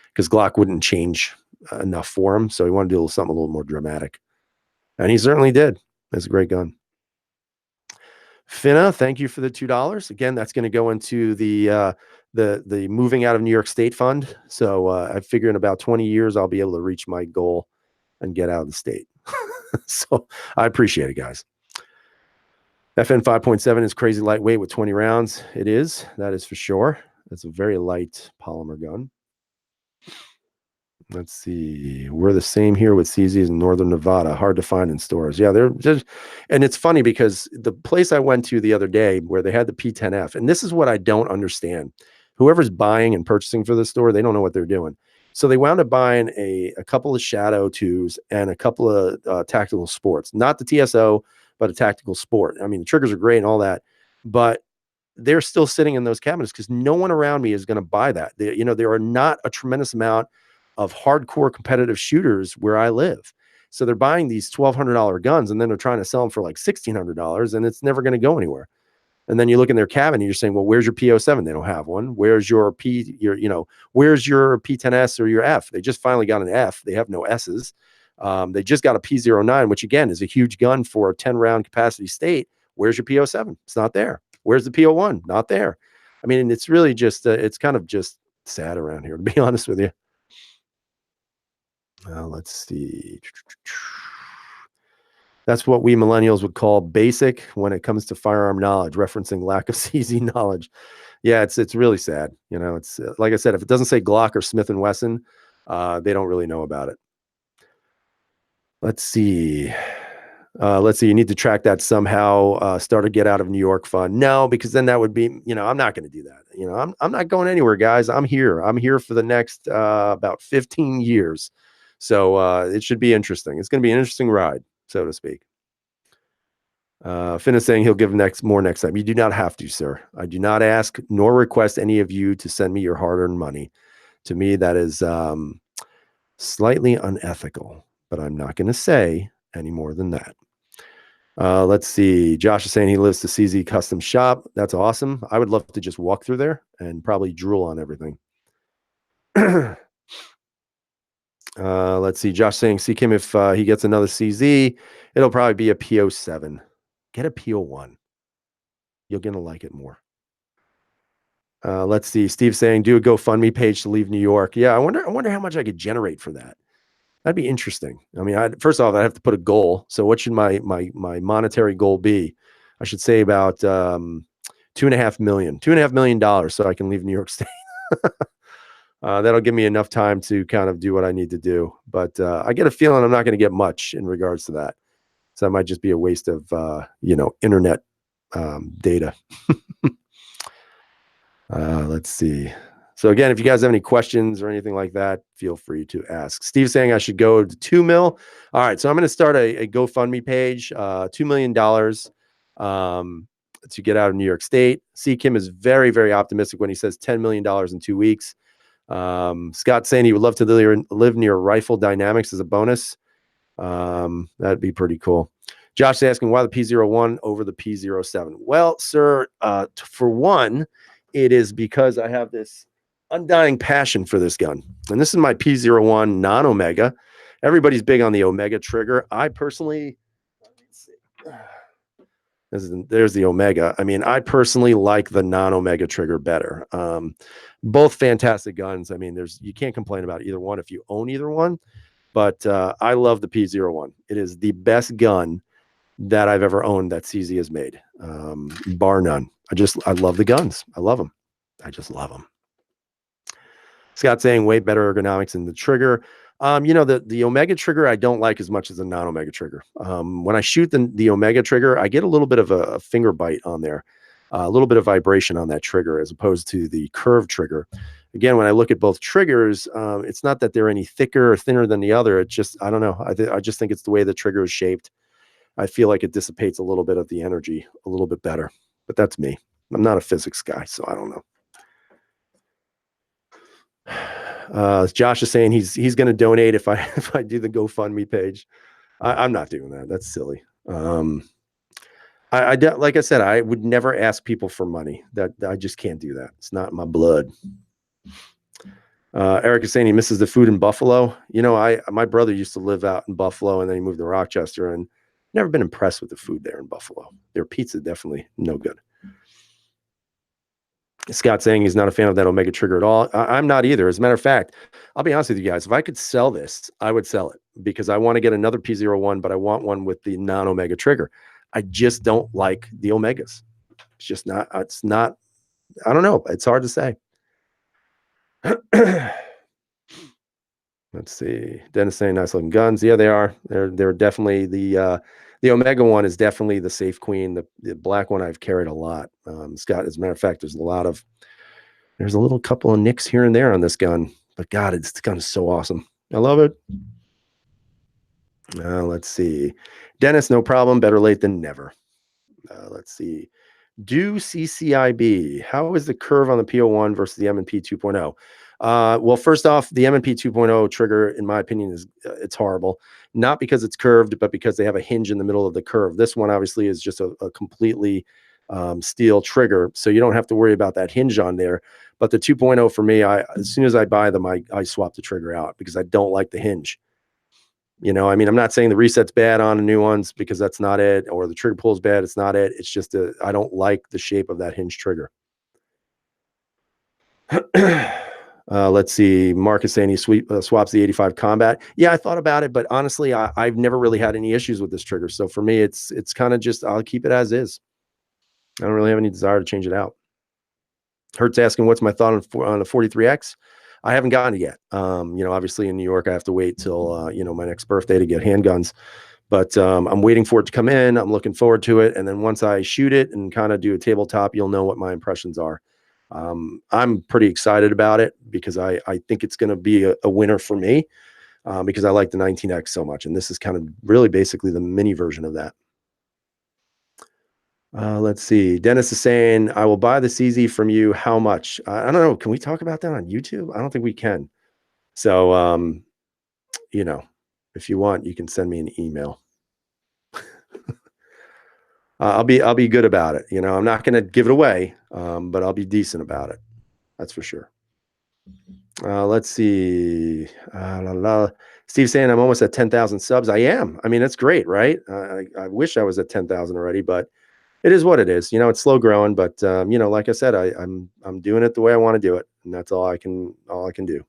because Glock wouldn't change enough for him, so he wanted to do something a little more dramatic, and he certainly did. It's a great gun. Finna, thank you for the $2. Again, that's going to go into the moving out of New York State fund. So I figure in about 20 years, I'll be able to reach my goal and get out of the state. So I appreciate it, guys. FN 5.7 is crazy lightweight with 20 rounds. It is. That is for sure. It's a very light polymer gun. Let's see. We're the same here with CZs in Northern Nevada. Hard to find in stores. Yeah, they're just, and it's funny because the place I went to the other day where they had the P10F, and this is what I don't understand. Whoever's buying and purchasing for the store, they don't know what they're doing. So they wound up buying a couple of Shadow 2s and a couple of tactical sports, not the TSO, but a tactical sport. I mean, the triggers are great and all that, but they're still sitting in those cabinets because no one around me is going to buy that. There are not a tremendous amount of hardcore competitive shooters where I live. So they're buying these $1,200 guns and then they're trying to sell them for like $1,600 and it's never going to go anywhere. And then you look in their cabinet and you're saying, well, where's your P07? They don't have one. Where's your where's your P10S or your F? They just finally got an F. They have no S's. They just got a P09, which again is a huge gun for a 10 round capacity state. Where's your P07? It's not there. Where's the P01? Not there. I mean, it's really just, it's kind of just sad around here, to be honest with you. Let's see. That's what we millennials would call basic when it comes to firearm knowledge, referencing lack of CZ knowledge. Yeah, it's really sad. You know, it's like I said, if it doesn't say Glock or Smith & Wesson, they don't really know about it. Let's see. You need to track that somehow. Start a get out of New York fund. No, because then that would be, I'm not going to do that. I'm not going anywhere, guys. I'm here for the next about 15 years. So it should be interesting. It's going to be an interesting ride, so to speak. Finn is saying he'll give more next time. You do not have to, sir. I do not ask nor request any of you to send me your hard-earned money. To me, that is slightly unethical, but I'm not going to say any more than that. Let's see. Josh is saying he lives to CZ Custom Shop. That's awesome. I would love to just walk through there and probably drool on everything. Let's see. Josh saying, see Kim, if he gets another CZ, it'll probably be a PO7. Get a PO1. You're going to like it more. Let's see. Steve saying, do a GoFundMe page to leave New York. Yeah, I wonder how much I could generate for that. That'd be interesting. I mean, first off, I have to put a goal. So what should my monetary goal be? I should say about $2.5 million so I can leave New York State. That'll give me enough time to kind of do what I need to do. But I get a feeling I'm not going to get much in regards to that. So that might just be a waste of, internet data. Let's see. So again, if you guys have any questions or anything like that, feel free to ask. Steve's saying I should go to 2 mil. All right. So I'm going to start a GoFundMe page, $2 million to get out of New York State. C. Kim is very, very optimistic when he says $10 million in 2 weeks. Scott saying he would love to live near Rifle Dynamics as a bonus. That'd be pretty cool. Josh asking why the P01 over the P07. Well, sir, for one, it is because I have this undying passion for this gun. And this is my P01 non-Omega. Everybody's big on the Omega trigger. I personally, there's the Omega. I mean, I personally like the non-Omega trigger better. Both fantastic guns. I mean, you can't complain about either one if you own either one. But I love the P01. It is the best gun that I've ever owned that CZ has made, bar none. I love the guns. I love them. I just love them. Scott saying way better ergonomics in the trigger. The Omega trigger I don't like as much as the non-Omega trigger. When I shoot the Omega trigger, I get a little bit of a finger bite on there, a little bit of vibration on that trigger as opposed to the curved trigger. Again, when I look at both triggers, it's not that they're any thicker or thinner than the other. It's just, I don't know. I just think it's the way the trigger is shaped. I feel like it dissipates a little bit of the energy a little bit better, but that's me. I'm not a physics guy, so I don't know. Josh is saying he's going to donate if I do the GoFundMe page. I'm not doing that. That's silly. Like I said, I would never ask people for money. That I just can't do that. It's not my blood. Eric is saying he misses the food in Buffalo. My brother used to live out in Buffalo, and then he moved to Rochester, and never been impressed with the food there in Buffalo. Their pizza definitely no good. Scott saying he's not a fan of that Omega trigger at all. I'm not either. As a matter of fact, I'll be honest with you guys. If I could sell this, I would sell it because I want to get another P01, but I want one with the non-Omega trigger. I just don't like the Omegas. It's just not, I don't know. It's hard to say. Let's see. Dennis saying nice looking guns. Yeah, they are. They're definitely the Omega one is definitely the safe queen. The black one I've carried a lot. Scott, as a matter of fact, there's a little couple of nicks here and there on this gun, but God, this gun is so awesome. I love it. Let's see. Dennis, no problem. Better late than never. Let's see. Do CCIB. How is the curve on the P01 versus the M&P 2.0? Well, first off, the M&P 2.0 trigger, in my opinion, is it's horrible. Not because it's curved, but because they have a hinge in the middle of the curve. This one obviously is just a completely steel trigger, so you don't have to worry about that hinge on there. But the 2.0 for me, as soon as I buy them, I swap the trigger out because I don't like the hinge. I mean, I'm not saying the reset's bad on the new ones because that's not it, or the trigger pull's bad. It's not it. It's just I don't like the shape of that hinge trigger. Let's see. Mark is saying he swaps the 85 Combat. Yeah, I thought about it, but honestly, I've never really had any issues with this trigger. So for me, it's kind of just I'll keep it as is. I don't really have any desire to change it out. Hertz asking what's my thought on the 43X. I haven't gotten it yet. Obviously in New York, I have to wait till my next birthday to get handguns. But I'm waiting for it to come in. I'm looking forward to it. And then once I shoot it and kind of do a tabletop, you'll know what my impressions are. I'm pretty excited about it because I think it's going to be a winner for me because I like the 19X so much. And this is kind of really basically the mini version of that. Let's see. Dennis is saying, I will buy the CZ from you. How much? I don't know. Can we talk about that on YouTube? I don't think we can. So, if you want, you can send me an email. I'll be good about it. I'm not going to give it away, but I'll be decent about it. That's for sure. Let's see. Steve saying I'm almost at 10,000 subs. I am. I mean, that's great, right? I wish I was at 10,000 already, but it is what it is. It's slow growing, but like I said, I'm doing it the way I want to do it, and that's all I can do.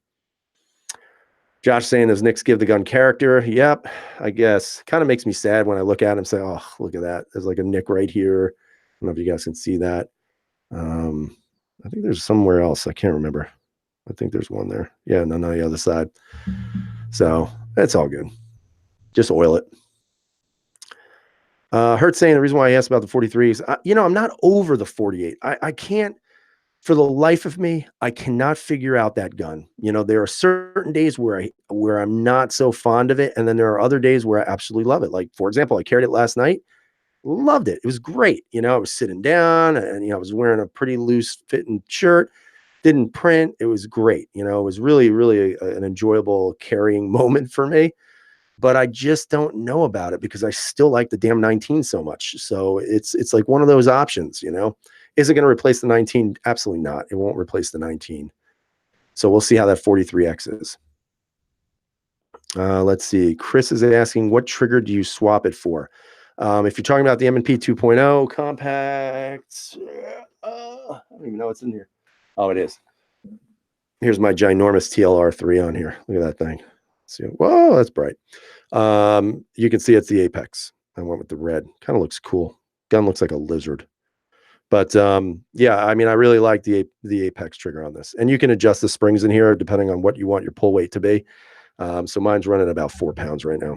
Josh saying those nicks give the gun character. Yep, I guess. Kind of makes me sad when I look at him and say, oh, look at that. There's like a nick right here. I don't know if you guys can see that. I think there's somewhere else. I can't remember. I think there's one there. Yeah, no, the other side. So that's all good. Just oil it. Hertz saying the reason why I asked about the 43s, I'm not over the 48. I can't, for the life of me, I cannot figure out that gun. There are certain days where I'm not so fond of it, and then there are other days where I absolutely love it. Like, for example, I carried it last night, loved it. It was great. I was sitting down, and I was wearing a pretty loose fitting shirt, didn't print. It was great. It was really, really an enjoyable carrying moment for me. But I just don't know about it because I still like the damn 19 so much. So it's like one of those options. Is it going to replace the 19? Absolutely not. It won't replace the 19. So we'll see how that 43X is. Let's see. Chris is asking, what trigger do you swap it for? If you're talking about the M&P 2.0 compact, I don't even know what's in here. Oh, it is. Here's my ginormous TLR3 on here. Look at that thing. See, whoa, that's bright. You can see it's the Apex. I went with the red. Kind of looks cool. Gun looks like a lizard. But yeah, I mean, I really like the Apex trigger on this, and you can adjust the springs in here depending on what you want your pull weight to be. So mine's running about 4 pounds right now.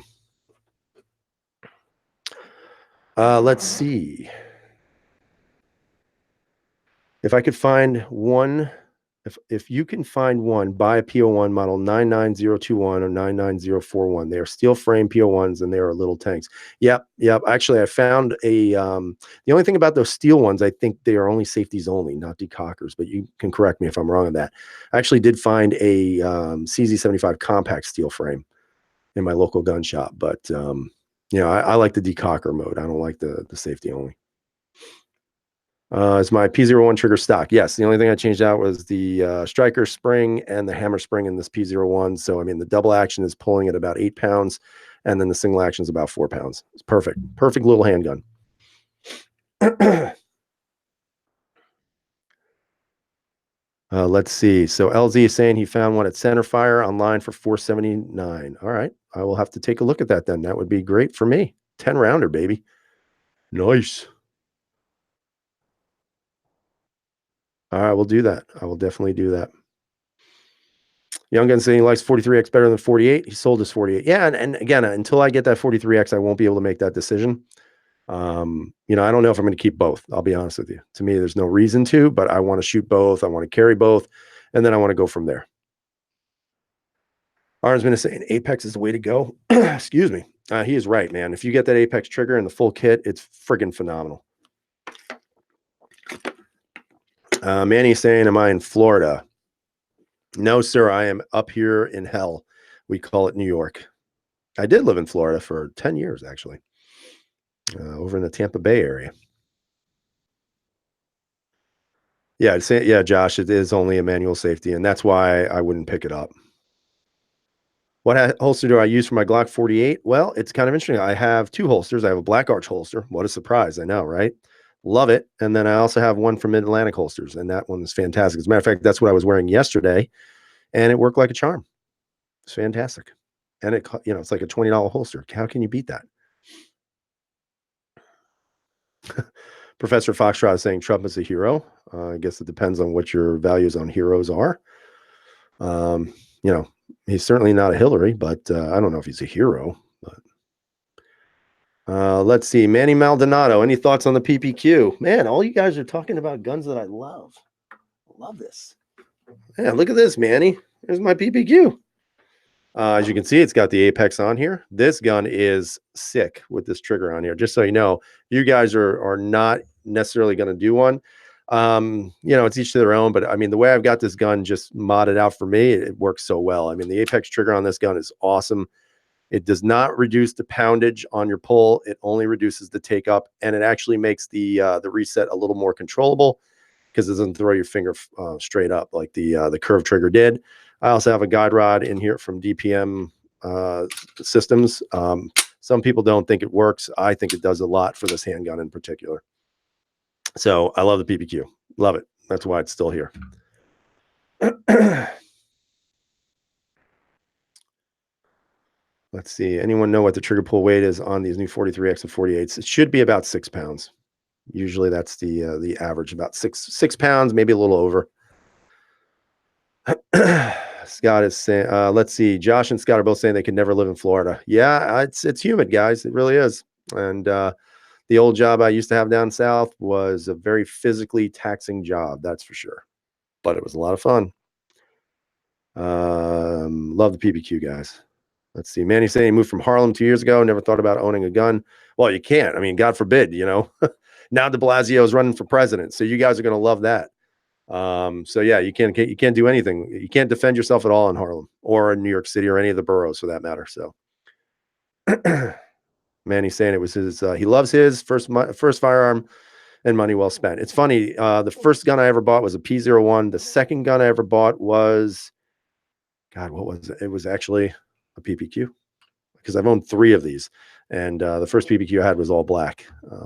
Let's see. If I could find one, if you can find one, buy a PO1 model 99021 or 99041. They are steel frame PO1s and they are little tanks. Yep, yep. Actually, I found a the only thing about those steel ones, I think they are only safeties only, not decockers, but you can correct me if I'm wrong on that. I actually did find a CZ75 compact steel frame in my local gun shop, but you know, I like the decocker mode. I don't like the safety only. It's my P01 trigger stock. Yes, the only thing I changed out was the striker spring and the hammer spring in this P01. So, I mean, the double action is pulling at about 8 pounds, and then the single action is about 4 pounds. It's perfect. Perfect little handgun. Let's see. So LZ is saying he found one at Centerfire online for $479. All right. I will have to take a look at that then. That would be great for me. 10 rounder, baby. Nice. All right, we'll do that. I will definitely do that. Young Gun saying he likes 43X better than 48. He sold his 48. Yeah, and again, until I get that 43X, I won't be able to make that decision. You know, I don't know if I'm going to keep both. I'll be honest with you. To me, there's no reason to, but I want to shoot both. I want to carry both, and then I want to go from there. Armsman is saying Apex is the way to go. Excuse me. He is right, man. If you get that Apex trigger and the full kit, it's friggin' phenomenal. Manny's saying, am I in Florida? No, sir. I am up here in hell. We call it New York. I did live in Florida for 10 years, actually, over in the Tampa Bay area. Yeah, I'd say, yeah, Josh, it is only a manual safety, and that's why I wouldn't pick it up. What holster do I use for my Glock 48? Well, it's kind of interesting. I have 2 holsters. I have a Black Arch holster. What a surprise. I know, right? Love it. And then I also have one from Mid-Atlantic holsters, and that one is fantastic. As a matter of fact, that's what I was wearing yesterday, and it worked like a charm. It's fantastic. And it, you know, it's like a $20 holster. How can you beat that? Professor Foxtrot is saying Trump is a hero. I guess it depends on what your values on heroes are. You know, he's certainly not a Hillary, but I don't know if he's a hero. But let's see. Manny Maldonado, any thoughts on the PPQ? Man, all you guys are talking about guns that I love. I love this. Yeah, look at this, Manny. There's my PPQ. As you can see, it's got the Apex on here. This gun is sick with this trigger on here. Just so you know, you guys are not necessarily going to do one. You know, it's each to their own, but I mean, the way I've got this gun just modded out for me, it works so well. I mean, the Apex trigger on this gun is awesome. It does not reduce the poundage on your pull. It only reduces the take up, and it actually makes the reset a little more controllable because it doesn't throw your finger straight up like the curved trigger did. I also have a guide rod in here from DPM systems. Some people don't think it works. I think it does a lot for this handgun in particular. So I love the PPQ. Love it. That's why it's still here. Let's see. Anyone know what the trigger pull weight is on these new 43X and 48s? It should be about 6 pounds. Usually that's the average, about 6 pounds, maybe a little over. Scott is saying, let's see. Josh and Scott are both saying they could never live in Florida. Yeah, it's humid, guys. It really is. And the old job I used to have down south was a very physically taxing job, that's for sure. But it was a lot of fun. Love the PPQ, guys. Let's see. Manny saying he moved from Harlem 2 years ago. Never thought about owning a gun. Well, you can't. I mean, God forbid, you know. Now de Blasio is running for president, so you guys are going to love that. So yeah, you can't do anything. You can't defend yourself at all in Harlem or in New York City or any of the boroughs for that matter. So, Manny's saying it was his. He loves his first firearm and money well spent. It's funny. The first gun I ever bought was a P01. The second gun I ever bought was, God, what was it? It was actually a PPQ because I've owned 3 of these, and the first PPQ I had was all black,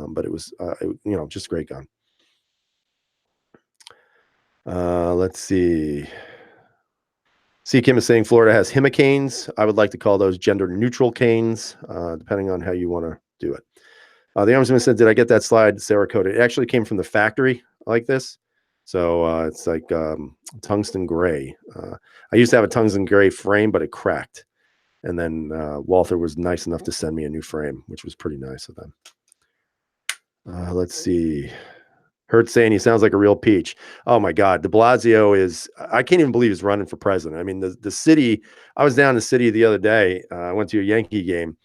but it was you know, just a great gun. Let's see. C. Kim is saying Florida has himicanes. I would like to call those gender neutral canes, depending on how you want to do it. The armsman said, "Did I get that slide Cerakote?" It actually came from the factory like this. So it's like tungsten gray. I used to have a tungsten gray frame, but it cracked. And then Walther was nice enough to send me a new frame, which was pretty nice of them. Let's see. Hurt saying he sounds like a real peach. Oh my God, De Blasio is. I can't even believe he's running for president. I mean, the city. I was down in the city the other day. I went to a Yankee game,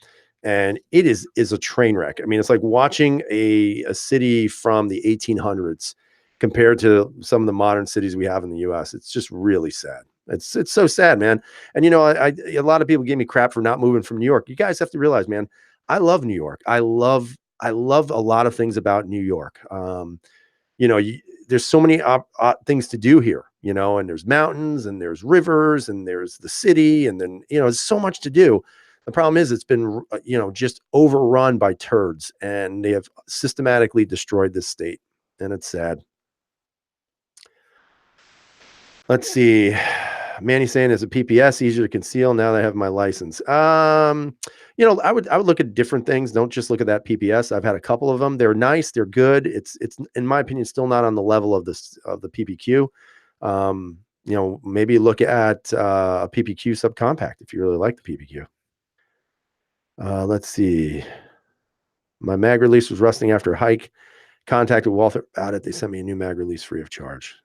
and it is a train wreck. I mean, it's like watching a city from the 1800s compared to some of the modern cities we have in the U.S. It's just really sad. It's so sad, man. And a lot of people give me crap for not moving from New York. You guys have to realize, man, I love New York. I love a lot of things about New York. You know, there's so many things to do here, and there's mountains and there's rivers and there's the city. And then, there's so much to do. The problem is it's been, just overrun by turds, and they have systematically destroyed this state. And it's sad. Let's see. Manny saying, is a PPS easier to conceal now that I have my license? I would look at different things. Don't just look at that PPS. I've had a couple of them. They're nice. They're good. It's in my opinion still not on the level of the PPQ. Maybe look at a PPQ subcompact if you really like the PPQ. Let's see. My mag release was rusting after a hike. Contacted Walther about it. They sent me a new mag release free of charge.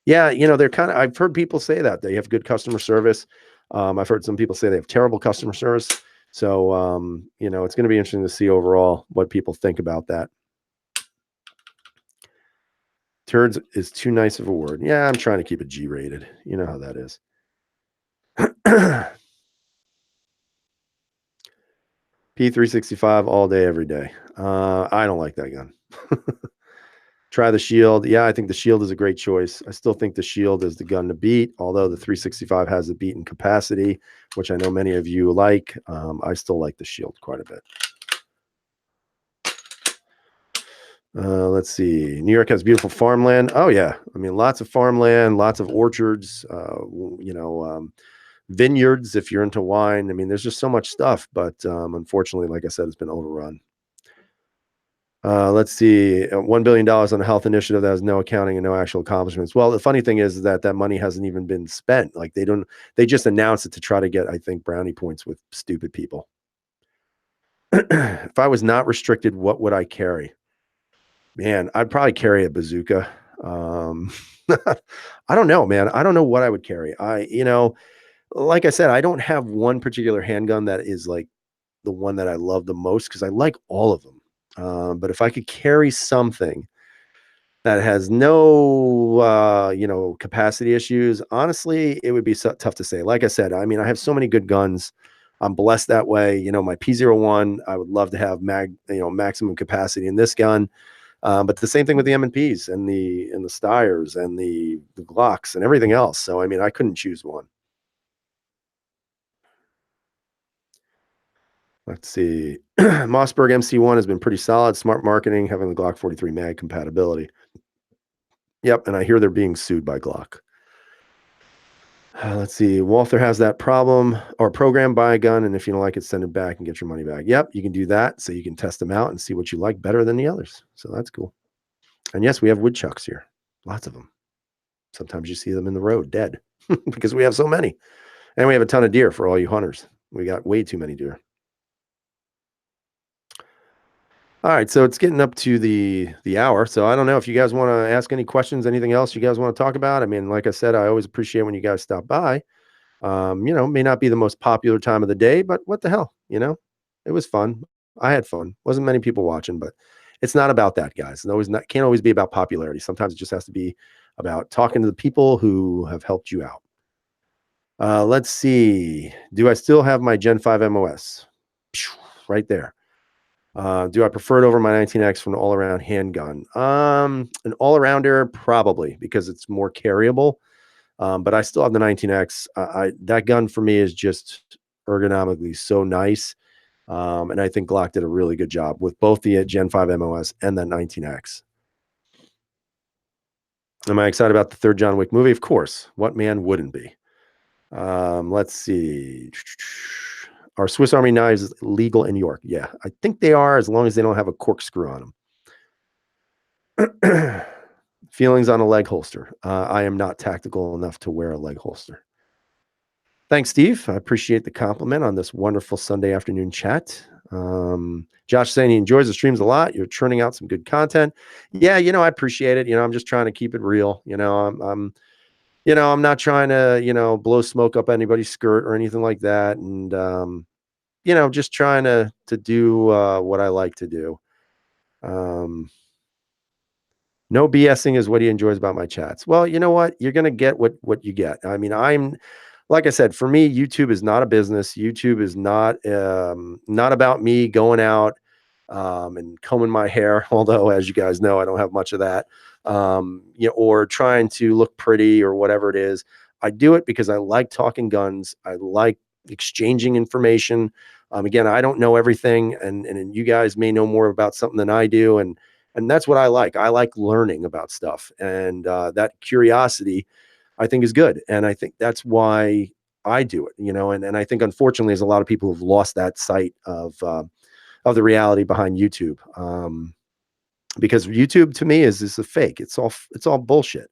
Yeah, they're I've heard people say that they have good customer service. I've heard some people say they have terrible customer service. So, it's going to be interesting to see overall what people think about that. Turds is too nice of a word. Yeah, I'm trying to keep it G rated. You know how that is. P365 all day, every day. I don't like that gun. Try the Shield. Yeah, I think the Shield is a great choice. I still think the Shield is the gun to beat, although the 365 has the beaten capacity, which I know many of you like. I still like the Shield quite a bit. Let's see. New York has beautiful farmland. Oh, yeah. I mean, lots of farmland, lots of orchards, vineyards if you're into wine. I mean, there's just so much stuff, but unfortunately, like I said, it's been overrun. Let's see, $1 billion on a health initiative that has no accounting and no actual accomplishments. Well, the funny thing is that money hasn't even been spent. Like they just announced it to try to get, I think, brownie points with stupid people. If I was not restricted, what would I carry? Man, I'd probably carry a bazooka. I don't know, man. I don't know what I would carry. Like I said, I don't have one particular handgun that is like the one that I love the most because I like all of them. But if I could carry something that has no, capacity issues, honestly, it would be tough to say. Like I said, I mean, I have so many good guns. I'm blessed that way. My P01, I would love to have maximum capacity in this gun. But the same thing with the M&Ps and the Steyrs and the Glocks and everything else. So, I mean, I couldn't choose one. Let's see. Mossberg MC1 has been pretty solid. Smart marketing, having the Glock 43 mag compatibility. Yep, and I hear they're being sued by Glock. Let's see. Walther has that problem or program, buy a gun, and if you don't like it, send it back and get your money back. Yep, you can do that. So you can test them out and see what you like better than the others. So that's cool. And yes, we have woodchucks here. Lots of them. Sometimes you see them in the road dead because we have so many. And we have a ton of deer for all you hunters. We got way too many deer. All right, so it's getting up to the hour. So I don't know if you guys want to ask any questions, anything else you guys want to talk about. I mean, like I said, I always appreciate when you guys stop by. May not be the most popular time of the day, but what the hell, it was fun. I had fun. Wasn't many people watching, but it's not about that, guys. Can't always be about popularity. Sometimes it just has to be about talking to the people who have helped you out. Let's see. Do I still have my Gen 5 MOS? Right there. Do I prefer it over my 19X from an all-around handgun? An all-arounder, probably, because it's more carryable. But I still have the 19X. That gun for me is just ergonomically so nice. And I think Glock did a really good job with both the Gen 5 MOS and the 19X. Am I excited about the third John Wick movie? Of course. What man wouldn't be? Let's see. Are Swiss Army knives legal in New York? Yeah, I think they are, as long as they don't have a corkscrew on them. Feelings on a leg holster. I am not tactical enough to wear a leg holster. Thanks, Steve. I appreciate the compliment on this wonderful Sunday afternoon chat. Josh saying he enjoys the streams a lot. You're churning out some good content. Yeah, I appreciate it. I'm just trying to keep it real. I'm not trying to, blow smoke up anybody's skirt or anything like that. And, just trying to do what I like to do. No BSing is what he enjoys about my chats. Well, you know what? You're going to get what you get. I mean, like I said, for me, YouTube is not a business. YouTube is not about me going out and combing my hair. Although, as you guys know, I don't have much of that. Or trying to look pretty or whatever it is. I do it because I like talking guns. I like exchanging information. Again, I don't know everything, and you guys may know more about something than I do, and that's what I like. I like learning about stuff, and that curiosity, I think, is good. And I think that's why I do it, and I think, unfortunately, there's a lot of people who've lost that sight of the reality behind YouTube. Because YouTube to me is a fake. It's all bullshit.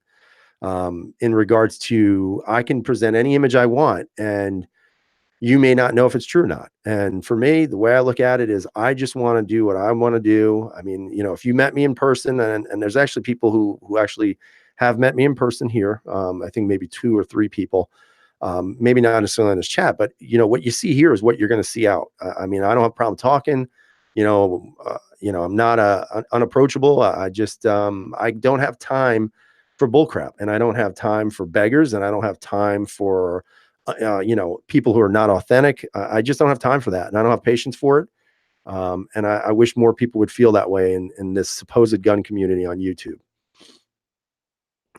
In regards to, I can present any image I want, and you may not know if it's true or not. And for me, the way I look at it is, I just want to do what I want to do. I mean, if you met me in person, and there's actually people who actually have met me in person here. I think maybe 2 or 3 people, maybe not necessarily in this chat, but what you see here is what you're going to see out. I mean, I don't have a problem talking, I'm not unapproachable. I just, I don't have time for bullcrap, and I don't have time for beggars, and I don't have time for, people who are not authentic. I just don't have time for that, and I don't have patience for it. And I wish more people would feel that way in this supposed gun community on YouTube.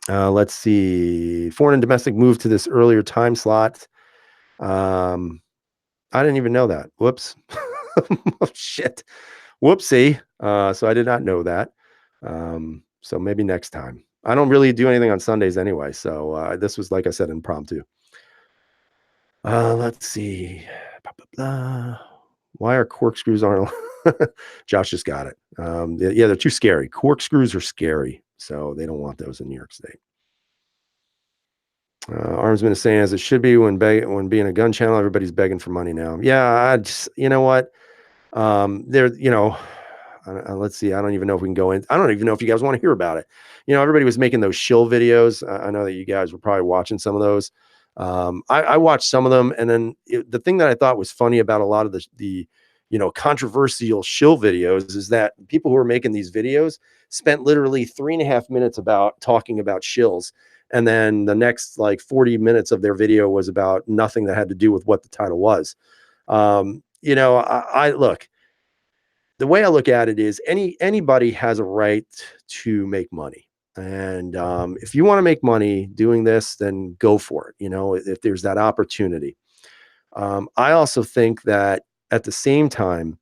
Let's see. Foreign and domestic moved to this earlier time slot. I didn't even know that. Whoops. Oh, shit. Whoopsie. So I did not know that. So maybe next time. I don't really do anything on Sundays anyway. So this was, like I said, impromptu. Let's see. Blah, blah, blah. Why are corkscrews aren't? Josh just got it. Yeah, they're too scary. Corkscrews are scary, so they don't want those in New York State. Armsman is saying, as it should be when being a gun channel, everybody's begging for money now. Yeah, you know what? Let's see. I don't even know if we can go in. I don't even know if you guys want to hear about it. Everybody was making those shill videos. I know that you guys were probably watching some of those. I watched some of them, and then the thing that I thought was funny about a lot of the controversial shill videos is that people who were making these videos spent literally 3.5 minutes talking about shills, and then the next like 40 minutes of their video was about nothing that had to do with what the title was. I look. The way I look at it is, anybody has a right to make money. And if you want to make money doing this, then go for it. If there's that opportunity. I also think that at the same time,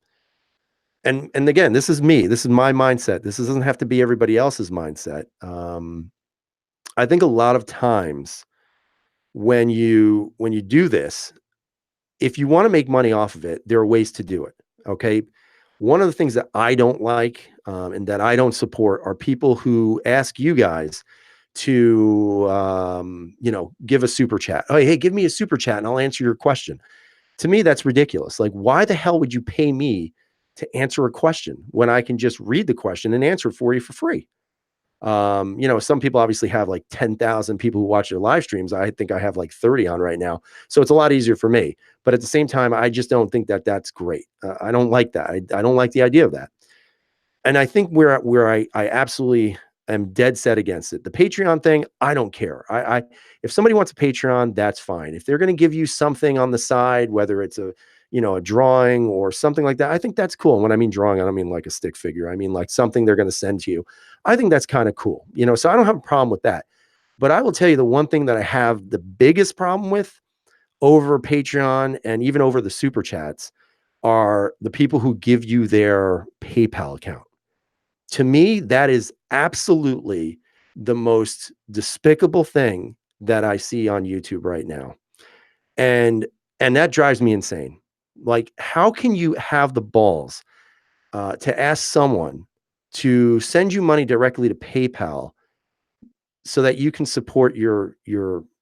and again, this is me, this is my mindset. This doesn't have to be everybody else's mindset. I think a lot of times when you do this, if you want to make money off of it, there are ways to do it. Okay. One of the things that I don't like and that I don't support are people who ask you guys to, give a super chat. Oh, hey, give me a super chat and I'll answer your question. To me, that's ridiculous. Like, why the hell would you pay me to answer a question when I can just read the question and answer it for you for free? Some people obviously have like 10,000 people who watch their live streams. I think I have like 30 on right now. So it's a lot easier for me. But at the same time, I just don't think that that's great. I don't like that. I don't like the idea of that. And I think where I absolutely am dead set against it. The Patreon thing, I don't care. If somebody wants a Patreon, that's fine. If they're going to give you something on the side, whether it's a drawing or something like that, I think that's cool. And when I mean drawing, I don't mean like a stick figure. I mean like something they're going to send to you. I think that's kind of cool. So I don't have a problem with that. But I will tell you, the one thing that I have the biggest problem with over Patreon and even over the super chats are the people who give you their PayPal account. To me, that is absolutely the most despicable thing that I see on YouTube right now. And that drives me insane. Like, how can you have the balls to ask someone to send you money directly to PayPal so that you can support your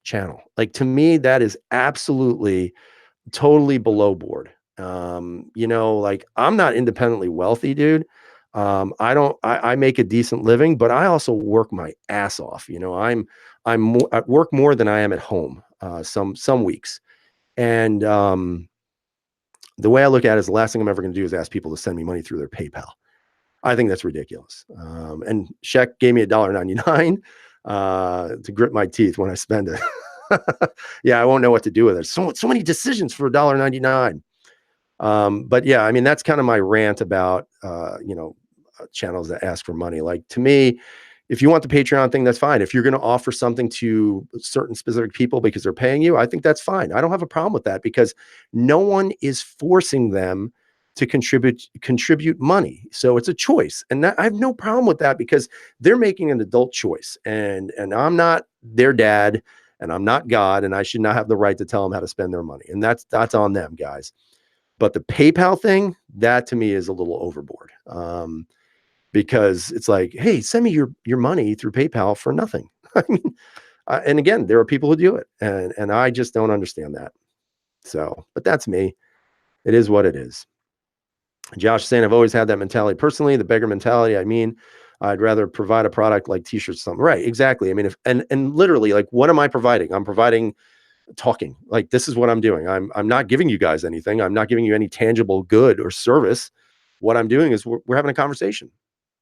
channel? Like, to me, that is absolutely totally below board. Like, I'm not independently wealthy, dude. I make a decent living, but I also work my ass off. I'm more at work more than I am at home, some weeks. And the way I look at it is the last thing I'm ever going to do is ask people to send me money through their PayPal. I think that's ridiculous. And Sheck gave me $1.99 to grit my teeth when I spend it. Yeah, I won't know what to do with it. So many decisions for $1.99. But yeah, I mean, that's kind of my rant about channels that ask for money. Like, to me, if you want the Patreon thing, that's fine. If you're going to offer something to certain specific people because they're paying you, I think that's fine. I don't have a problem with that because no one is forcing them to contribute money. So it's a choice. And I have no problem with that because they're making an adult choice. And I'm not their dad and I'm not God, and I should not have the right to tell them how to spend their money. And that's on them, guys. But the PayPal thing, that to me is a little overboard. Because it's like, hey, send me your money through PayPal for nothing. I mean, and again, there are people who do it, and I just don't understand that. So, but that's me. It is what it is. Josh saying, I've always had that mentality personally, the beggar mentality. I mean, I'd rather provide a product like t-shirts, something. Right? Exactly. I mean, if and literally, like, what am I providing? I'm providing talking. Like, this is what I'm doing. I'm not giving you guys anything. I'm not giving you any tangible good or service. What I'm doing is we're having a conversation.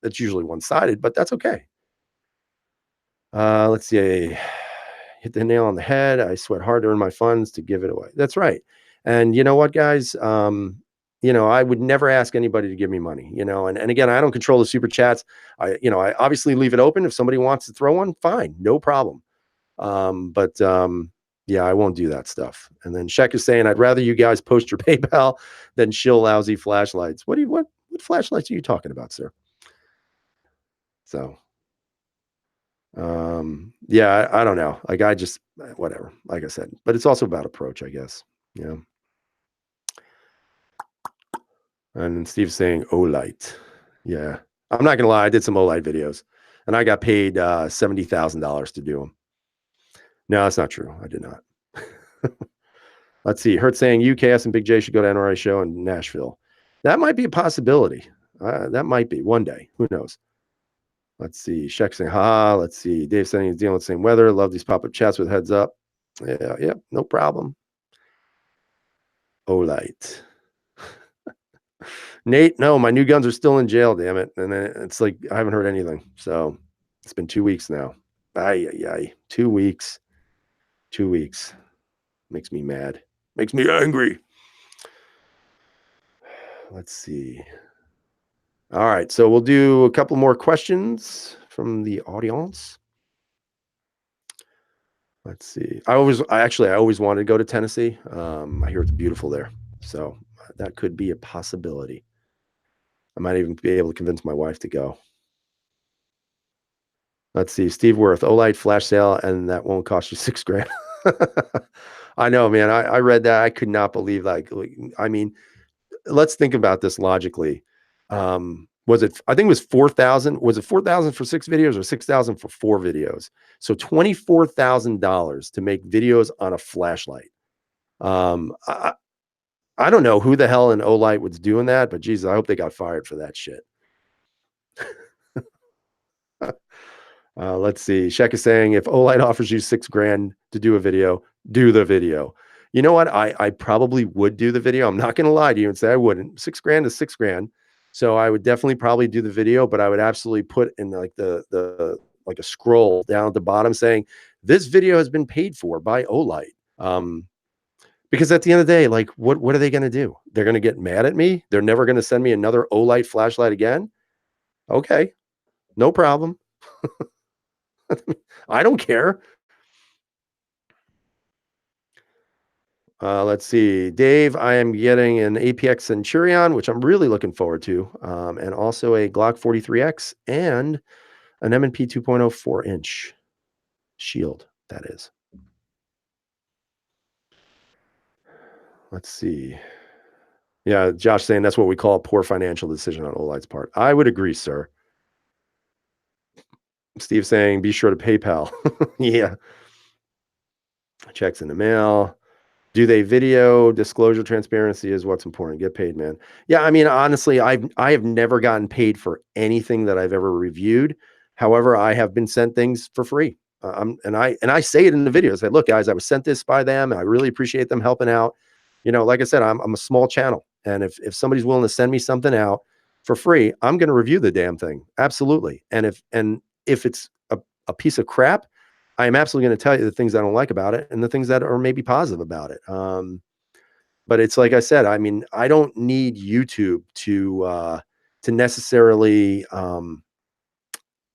That's usually one-sided, but that's okay. Let's see. Hit the nail on the head. I sweat hard to earn my funds to give it away. That's right. And you know what, guys? I would never ask anybody to give me money, and again, I don't control the super chats. I obviously leave it open. If somebody wants to throw one, fine, no problem. But yeah, I won't do that stuff. And then Sheck is saying, I'd rather you guys post your PayPal than shill lousy flashlights. What flashlights are you talking about, sir? So yeah, I don't know. Like, I just whatever, like I said, but it's also about approach, I guess. Yeah. And then Steve's saying Olight. Yeah. I'm not gonna lie, I did some Olight videos and I got paid $70,000 to do them. No, that's not true. I did not. Let's see. Hurt saying UKS and Big J should go to NRA show in Nashville. That might be a possibility. That might be one day. Who knows? Let's see. Sheck saying, ha. Let's see. Dave saying he's dealing with the same weather. Love these pop-up chats with heads up. Yeah, no problem. Olight. Nate, no, my new guns are still in jail, damn it. And then it's like, I haven't heard anything. So it's been 2 weeks now. 2 weeks. 2 weeks. Makes me mad. Makes me angry. Let's see. All right. So we'll do a couple more questions from the audience. Let's see. I always wanted to go to Tennessee. I hear it's beautiful there. So that could be a possibility. I might even be able to convince my wife to go. Let's see. Steve Worth, Olight flash sale, and that won't cost you $6,000. I know, man. I read that. I could not believe, I mean, let's think about this logically. Was it, I think it was 4,000. Was it 4,000 for 6 videos or 6,000 for 4 videos? So $24,000 to make videos on a flashlight. I don't know who the hell in Olight was doing that, but Jesus, I hope they got fired for that shit. Let's see. Sheck is saying, if Olight offers you $6,000 to do a video, do the video. You know what? I probably would do the video. I'm not going to lie to you and say I wouldn't. $6,000 is $6,000. So I would definitely probably do the video, but I would absolutely put in like like a scroll down at the bottom saying, this video has been paid for by Olight. Because at the end of the day, like, what are they going to do? They're going to get mad at me. They're never going to send me another Olight flashlight again. Okay, no problem. I don't care. Let's see. Dave, I am getting an APX Centurion, which I'm really looking forward to, and also a Glock 43X and an M&P 2.0 4-inch shield, that is. Let's see. Yeah, Josh saying that's what we call a poor financial decision on Olight's part. I would agree, sir. Steve saying, be sure to PayPal. Yeah, checks in the mail. Do they video? Disclosure, transparency is what's important. Get paid, man. Yeah, I mean, honestly, I have never gotten paid for anything that I've ever reviewed. However, I have been sent things for free. And I say it in the video. I say, look, guys, I was sent this by them, and I really appreciate them helping out. Like I said, I'm a small channel, and if somebody's willing to send me something out for free, I'm going to review the damn thing, absolutely. And if it's a piece of crap, I am absolutely going to tell you the things I don't like about it and the things that are maybe positive about it. But it's like I said, I mean, I don't need YouTube to necessarily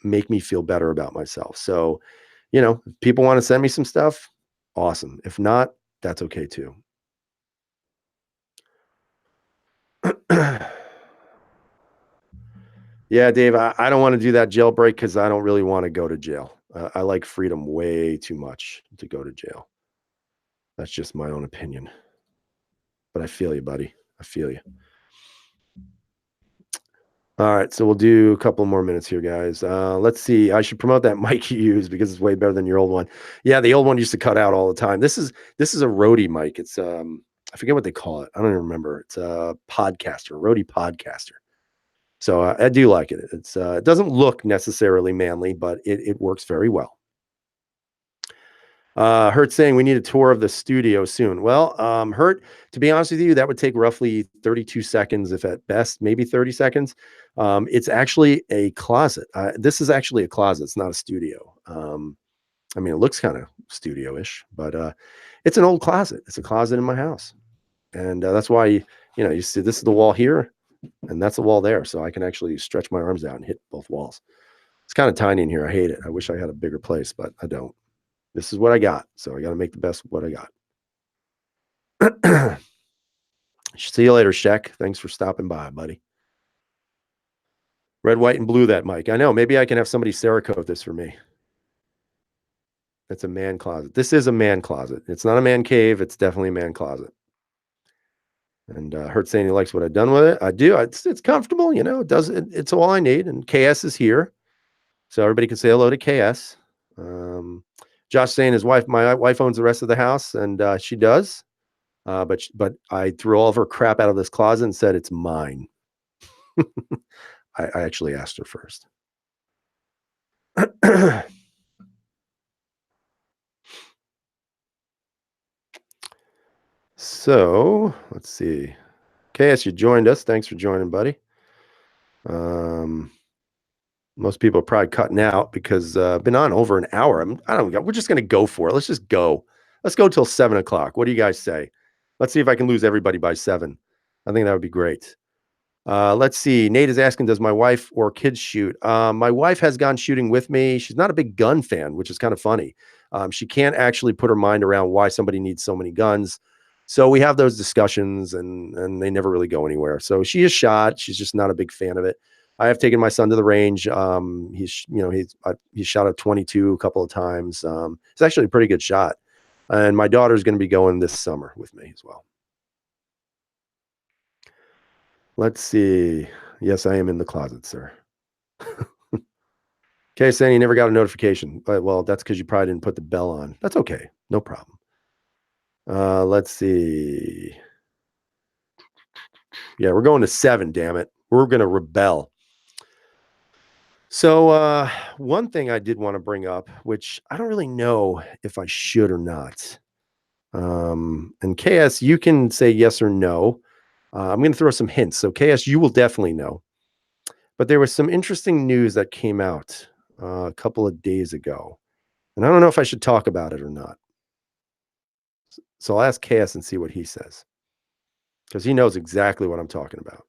make me feel better about myself. So, if people want to send me some stuff, awesome. If not, that's okay too. Yeah, Dave, I don't want to do that jailbreak because I don't really want to go to jail. I like freedom way too much to go to jail. That's just my own opinion. But I feel you, buddy. I feel you. All right, so we'll do a couple more minutes here, guys. Let's see. I should promote that mic you use because it's way better than your old one. Yeah, the old one used to cut out all the time. This is a Rode mic. It's I forget what they call it. I don't even remember. It's a podcaster, Rode podcaster. So I do like it. It doesn't look necessarily manly, but it works very well. Hurt saying we need a tour of the studio soon. Well, Hurt, to be honest with you, that would take roughly 32 seconds, if at best, maybe 30 seconds. It's actually a closet. This is actually a closet. It's not a studio. I mean, it looks kind of studio-ish, but it's an old closet. It's a closet in my house. And that's why, you see this is the wall here, and that's the wall there. So I can actually stretch my arms out and hit both walls. It's kind of tiny in here. I hate it. I wish I had a bigger place, but I don't. This is what I got. So I got to make the best of what I got. See you later, Shek. Thanks for stopping by, buddy. Red, white, and blue, that mic. I know. Maybe I can have somebody Cerakote this for me. It's a man closet. This is a man closet. It's not a man cave. It's definitely a man closet. And Hurt saying he likes what I've done with it. I do. It's comfortable. It's all I need. And KS is here. So everybody can say hello to KS. Josh saying my wife owns the rest of the house, and she does. But I threw all of her crap out of this closet and said it's mine. I actually asked her first. So let's see. KS, you joined us. Thanks for joining, buddy. Most people are probably cutting out because I've been on over an hour. I don't know. We're just going to go for it. Let's just go. Let's go till 7:00. What do you guys say? Let's see if I can lose everybody by 7. I think that would be great. Let's see. Nate is asking, does my wife or kids shoot? My wife has gone shooting with me. She's not a big gun fan, which is kind of funny. She can't actually put her mind around why somebody needs so many guns. So we have those discussions and they never really go anywhere. So she is shot. She's just not a big fan of it. I have taken my son to the range. He's shot a 22 a couple of times. It's actually a pretty good shot. And my daughter's going to be going this summer with me as well. Let's see. Yes, I am in the closet, sir. Okay, saying you never got a notification. Well, that's because you probably didn't put the bell on. That's okay. No problem. Let's see. Yeah, we're going to 7, damn it. We're going to rebel. So one thing I did want to bring up, which I don't really know if I should or not. And KS, you can say yes or no. I'm going to throw some hints. So KS, you will definitely know. But there was some interesting news that came out a couple of days ago. And I don't know if I should talk about it or not. So I'll ask KS and see what he says. Because he knows exactly what I'm talking about.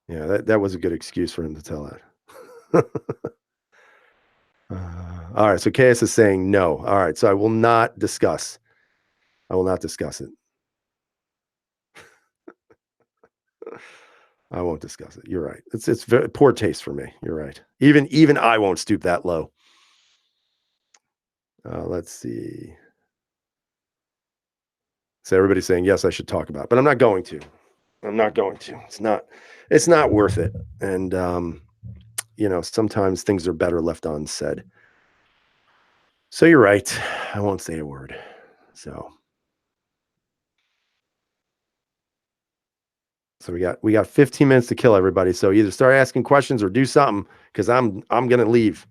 Yeah, that was a good excuse for him to tell that. All right, so KS is saying no. All right, so I will not discuss. I will not discuss it. I won't discuss it. You're right. It's very poor taste for me. You're right. Even I won't stoop that low. Let's see. So everybody's saying yes, I should talk about it, but I'm not going to. I'm not going to. It's not worth it. And sometimes things are better left unsaid. So you're right. I won't say a word. So we got 15 minutes to kill, everybody. So either start asking questions or do something because I'm gonna leave.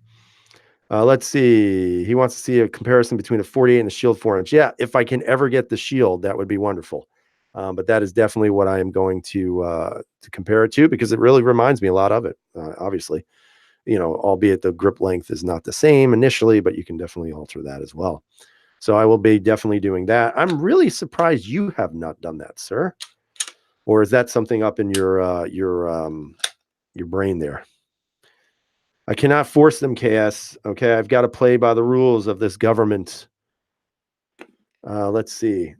Let's see. He wants to see a comparison between a 48 and a Shield 4-inch. Yeah, if I can ever get the Shield, that would be wonderful. But that is definitely what I am going to compare it to because it really reminds me a lot of it. Obviously, albeit the grip length is not the same initially, but you can definitely alter that as well. So I will be definitely doing that. I'm really surprised you have not done that, sir. Or is that something up in your brain there? I cannot force them, KS. Okay, I've got to play by the rules of this government. Let's see.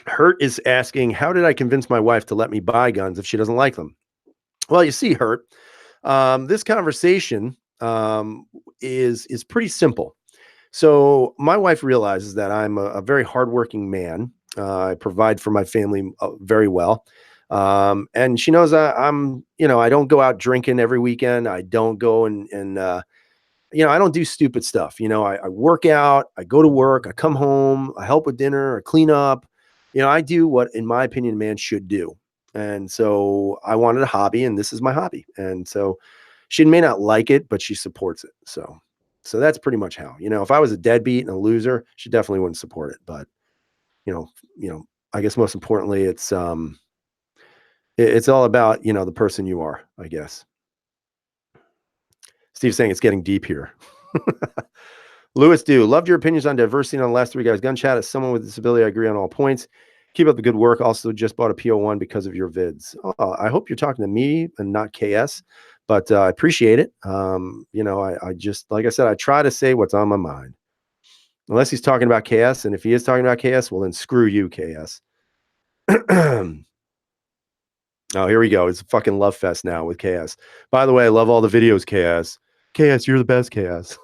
Hurt is asking, how did I convince my wife to let me buy guns if she doesn't like them? Well, you see, Hurt, this conversation is pretty simple. So my wife realizes that I'm a very hardworking man. I provide for my family very well. And she knows I don't go out drinking every weekend. I don't go and I don't do stupid stuff. I work out, I go to work, I come home, I help with dinner, I clean up. I do what, in my opinion, a man should do. And so I wanted a hobby, and this is my hobby. And so she may not like it, but she supports it. So that's pretty much how. If I was a deadbeat and a loser, she definitely wouldn't support it. But I guess most importantly, it's all about the person you are, I guess. Steve's saying it's getting deep here. Lewis loved your opinions on diversity on the last 3 guys. Gun chat, as someone with a disability, I agree on all points. Keep up the good work. Also just bought a PO1 because of your vids. I hope you're talking to me and not KS, but I appreciate it. I just, like I said, I try to say what's on my mind. Unless he's talking about KS, and if he is talking about KS, well then screw you, KS. Oh, here we go. It's a fucking love fest now with KS. By the way, I love all the videos, KS. KS, you're the best, KS.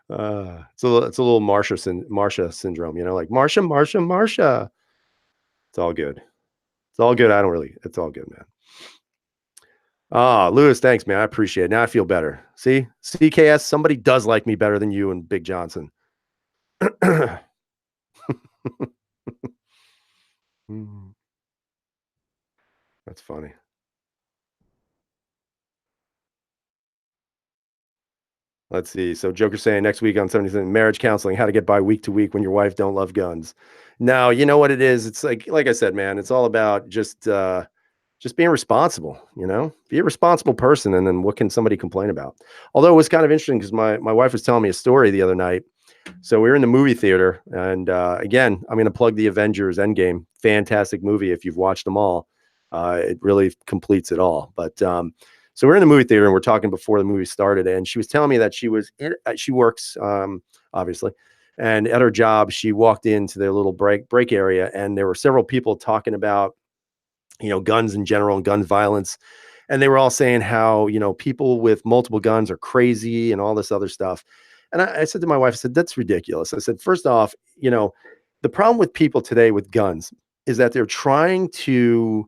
It's a little Marsha syndrome, like Marsha. It's all good. It's all good. It's all good, man. Lewis, thanks, man. I appreciate it. Now I feel better. See, CKS, somebody does like me better than you and Big Johnson. That's funny. Let's see. So Joker saying next week on 77 marriage counseling, how to get by week to week when your wife don't love guns. Now, you know what it is? It's like I said, man, it's all about just being responsible, be a responsible person. And then what can somebody complain about? Although it was kind of interesting because my wife was telling me a story the other night. So we were in the movie theater, and again, I'm going to plug the Avengers Endgame. Fantastic movie. If you've watched them all, it really completes it all. But so we're in the movie theater and we're talking before the movie started, and she was telling me that she works, obviously, and at her job, she walked into their little break area, and there were several people talking about, guns in general and gun violence. And they were all saying how, people with multiple guns are crazy and all this other stuff. And I said to my wife, I said, that's ridiculous. I said, first off, the problem with people today with guns is that they're trying to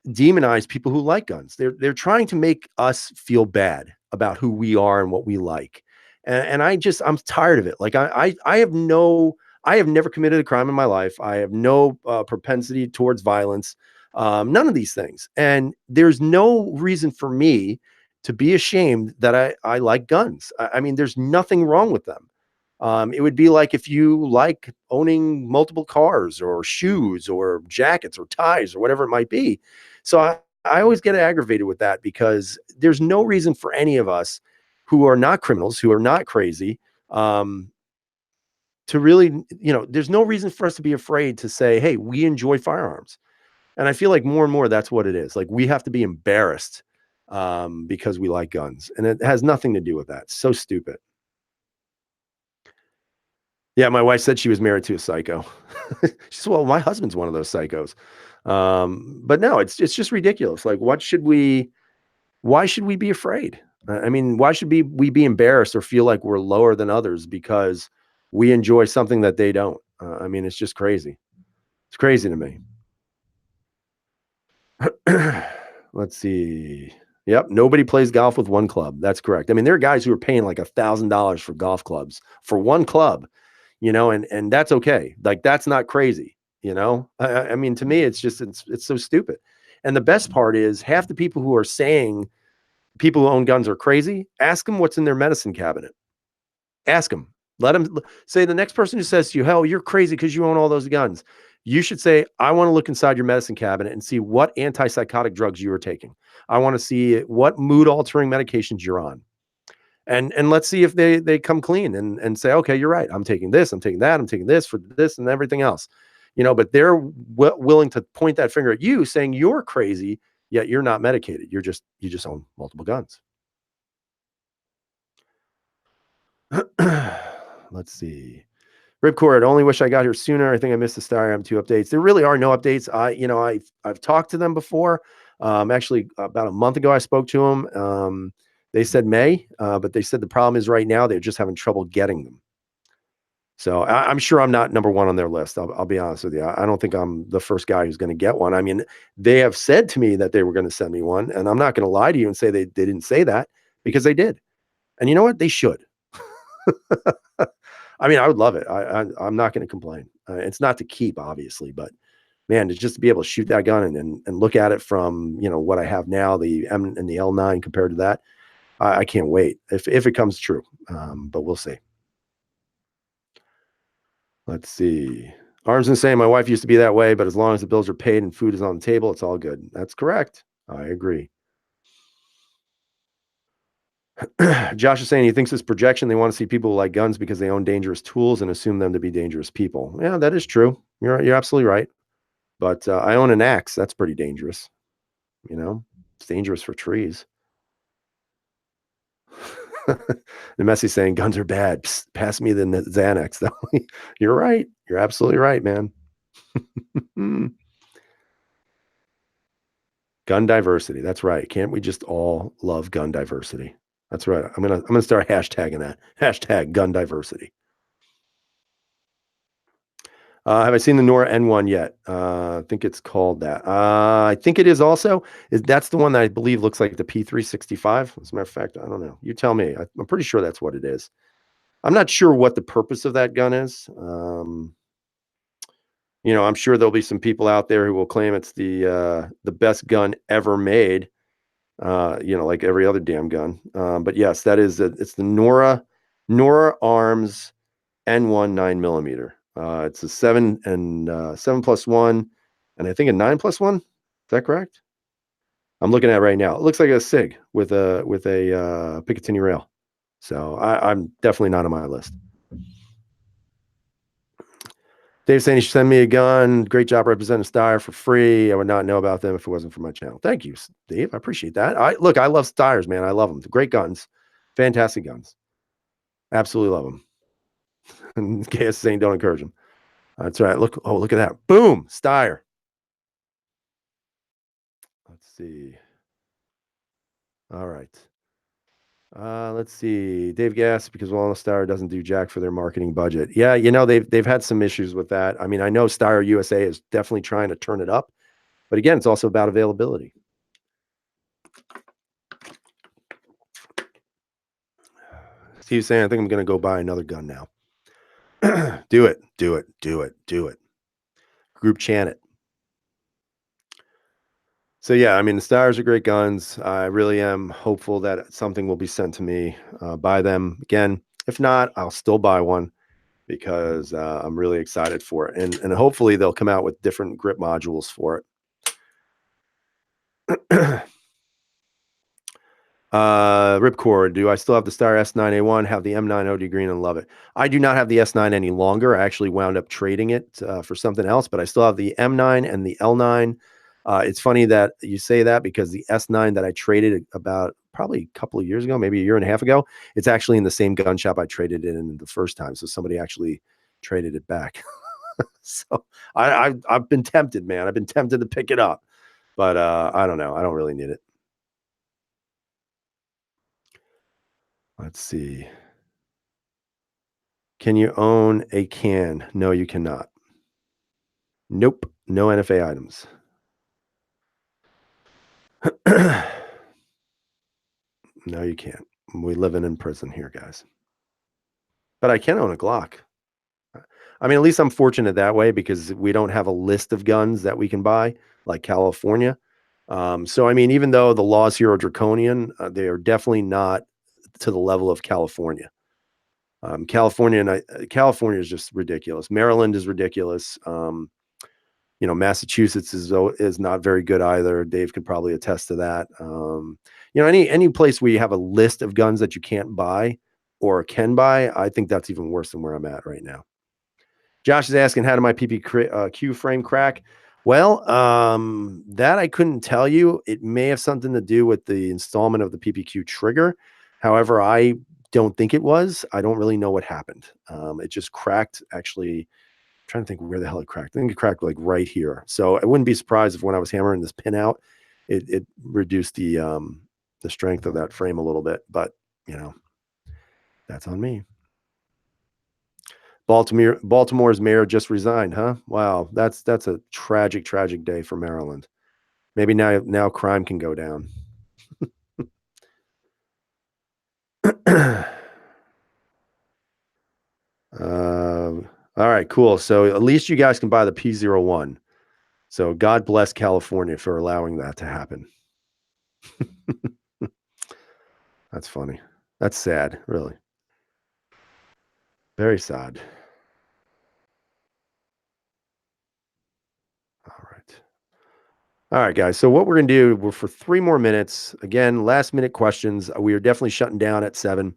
demonize people who like guns. They're trying to make us feel bad about who we are and what we like. And I'm tired of it. Like I have never committed a crime in my life. I have no propensity towards violence. None of these things. And there's no reason for me to be ashamed that I like guns. I mean, there's nothing wrong with them. It would be like if you like owning multiple cars or shoes or jackets or ties or whatever it might be. So I always get aggravated with that because there's no reason for any of us who are not criminals, who are not crazy, to really, there's no reason for us to be afraid to say, hey, we enjoy firearms. And I feel like more and more that's what it is. Like we have to be embarrassed because we like guns. And it has nothing to do with that. So stupid. Yeah, my wife said she was married to a psycho. She said, well, my husband's one of those psychos. But no, it's just ridiculous. Like, why should we be afraid? I mean, why should we be embarrassed or feel like we're lower than others because we enjoy something that they don't? I mean, it's just crazy. It's crazy to me. Let's see. Yep, nobody plays golf with one club. That's correct. I mean, there are guys who are paying like $1,000 for golf clubs for one club, and that's okay. Like that's not crazy. I mean, to me, it's so stupid. And the best part is half the people who are saying people who own guns are crazy. Ask them what's in their medicine cabinet. Ask them. Let them say the next person who says to you, hell, you're crazy because you own all those guns. You should say, I want to look inside your medicine cabinet and see what antipsychotic drugs you are taking. I want to see what mood altering medications you're on. And let's see if they come clean and say, okay, you're right. I'm taking this, I'm taking that, I'm taking this for this and everything else. But they're willing to point that finger at you saying you're crazy, yet you're not medicated. You just own multiple guns. Let's see. Ripcord, only wish I got here sooner. I think I missed the Firearm 2 updates. There really are no updates. I've talked to them before. Actually, about a month ago, I spoke to them. They said May, but they said the problem is right now they're just having trouble getting them. So I'm sure I'm not number one on their list. I'll be honest with you. I don't think I'm the first guy who's going to get one. I mean, they have said to me that they were going to send me one, and I'm not going to lie to you and say they didn't say that because they did. And you know what? They should. I mean, I would love it. I'm not going to complain. It's not to keep, obviously, but man, to just be able to shoot that gun and look at it from what I have now, the M and the L9 compared to that, I can't wait if it comes true. But we'll see. Let's see. Arms and saying my wife used to be that way, but as long as the bills are paid and food is on the table, it's all good. That's correct. I agree. Josh is saying he thinks it's projection. They want to see people who like guns because they own dangerous tools and assume them to be dangerous people. Yeah, that is true. You're absolutely right. But I own an axe. That's pretty dangerous. It's dangerous for trees. The Messi saying guns are bad. Psst, pass me the Xanax, though. You're right. You're absolutely right, man. Gun diversity. That's right. Can't we just all love gun diversity? That's right. I'm gonna start hashtagging that. Hashtag gun diversity. Have I seen the Nora N1 yet? I think it's called that. I think it is also. That's the one that I believe looks like the P365? As a matter of fact, I don't know. You tell me. I'm pretty sure that's what it is. I'm not sure what the purpose of that gun is. I'm sure there'll be some people out there who will claim it's the best gun ever made. Like every other damn gun. But yes, it's the Nora Arms N1 9mm. It's a 7+1, and I think a 9+1. Is that correct? I'm looking at it right now. It looks like a SIG with a Picatinny rail. So I'm definitely not on my list. Dave saying he should send me a gun. Great job representing Steyr for free. I would not know about them if it wasn't for my channel. Thank you, Dave. I appreciate that. I love Steyrs, man. I love them. They're great guns. Fantastic guns. Absolutely love them. And KS saying don't encourage them. That's right. Look at that. Boom. Steyr. Let's see. All right. Let's see. Dave Gass, because Wellness Steyr doesn't do jack for their marketing budget. Yeah, they've had some issues with that. I mean, I know Steyr USA is definitely trying to turn it up, but again, it's also about availability. Steve's saying, I think I'm going to go buy another gun now. Do it. Group chant it. So yeah, I mean, the Steyrs are great guns. I really am hopeful that something will be sent to me by them. Again, if not, I'll still buy one because I'm really excited for it. And hopefully they'll come out with different grip modules for it. Ripcord, do I still have the Steyr S9A1, have the M9 OD green and love it? I do not have the S9 any longer. I actually wound up trading it for something else, but I still have the M9 and the L9. It's funny that you say that because the S9 that I traded about probably a couple of years ago, maybe a year and a half ago, it's actually in the same gun shop I traded it in the first time. So somebody actually traded it back. So I've been tempted, man. I've been tempted to pick it up, but I don't know. I don't really need it. Let's see. Can you own a can? No, you cannot. Nope. No NFA items. No, you can't. We living in prison here, guys. But I can own a Glock. I mean, at least I'm fortunate that way because we don't have a list of guns that we can buy like California. So, I mean, even though the laws here are draconian, they are definitely not to the level of California. California is just ridiculous. Maryland is ridiculous. Massachusetts is not very good either. Dave could probably attest to that. Any place where you have a list of guns that you can't buy or can buy, I think that's even worse than where I'm at right now. Josh is asking, how did my PPQ frame crack? Well, that I couldn't tell you. It may have something to do with the installment of the PPQ trigger. However, I don't think it was. I don't really know what happened. It just cracked. Actually, I'm trying to think where the hell it cracked. I think it cracked like right here. So I wouldn't be surprised if when I was hammering this pin out, it reduced the strength of that frame a little bit. But that's on me. Baltimore's mayor just resigned, huh? Wow, that's a tragic day for Maryland. Maybe now crime can go down. All right, cool. So at least you guys can buy the P01. So God bless California for allowing that to happen. That's funny. That's sad, really. Very sad. All right, guys. So what we're going to do, we're for 3 more minutes. Again, last minute questions. We are definitely shutting down at 7.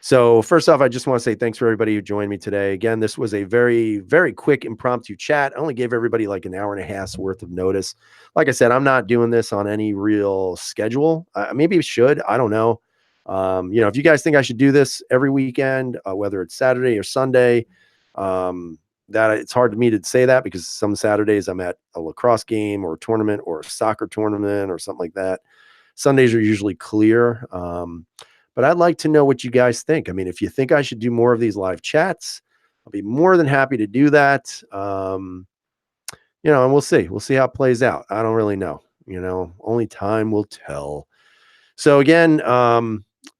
So first off, I just want to say thanks for everybody who joined me today. Again, this was a very, very quick impromptu chat. I only gave everybody like an hour and a half's worth of notice. Like I said, I'm not doing this on any real schedule. Maybe it should. I don't know. If you guys think I should do this every weekend, whether it's Saturday or Sunday, that it's hard to me to say that because some Saturdays I'm at a lacrosse game or a tournament or a soccer tournament or something like that. Sundays are usually clear. But I'd like to know what you guys think. I mean, if you think I should do more of these live chats, I'll be more than happy to do that. And we'll see. We'll see how it plays out. I don't really know. Only time will tell. So again,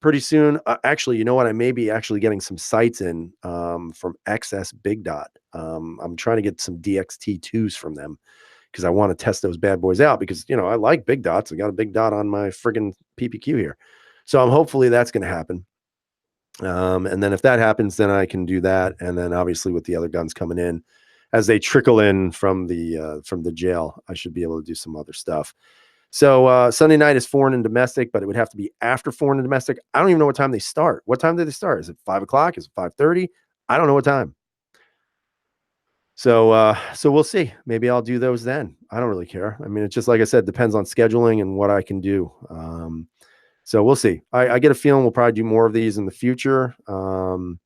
pretty soon, actually, you know what? I may be actually getting some sights in from XS Big Dot. I'm trying to get some DXT2s from them because I want to test those bad boys out because, I like big dots. I got a big dot on my friggin' PPQ here. So hopefully that's going to happen. And then if that happens, then I can do that. And then obviously with the other guns coming in, as they trickle in from the jail, I should be able to do some other stuff. So Sunday night is foreign and domestic, but it would have to be after foreign and domestic. I don't even know what time they start. What time do they start? Is it 5 o'clock? Is it 5:30? I don't know what time. So we'll see. Maybe I'll do those then. I don't really care. I mean, it's just like I said, depends on scheduling and what I can do. So we'll see. I get a feeling we'll probably do more of these in the future. And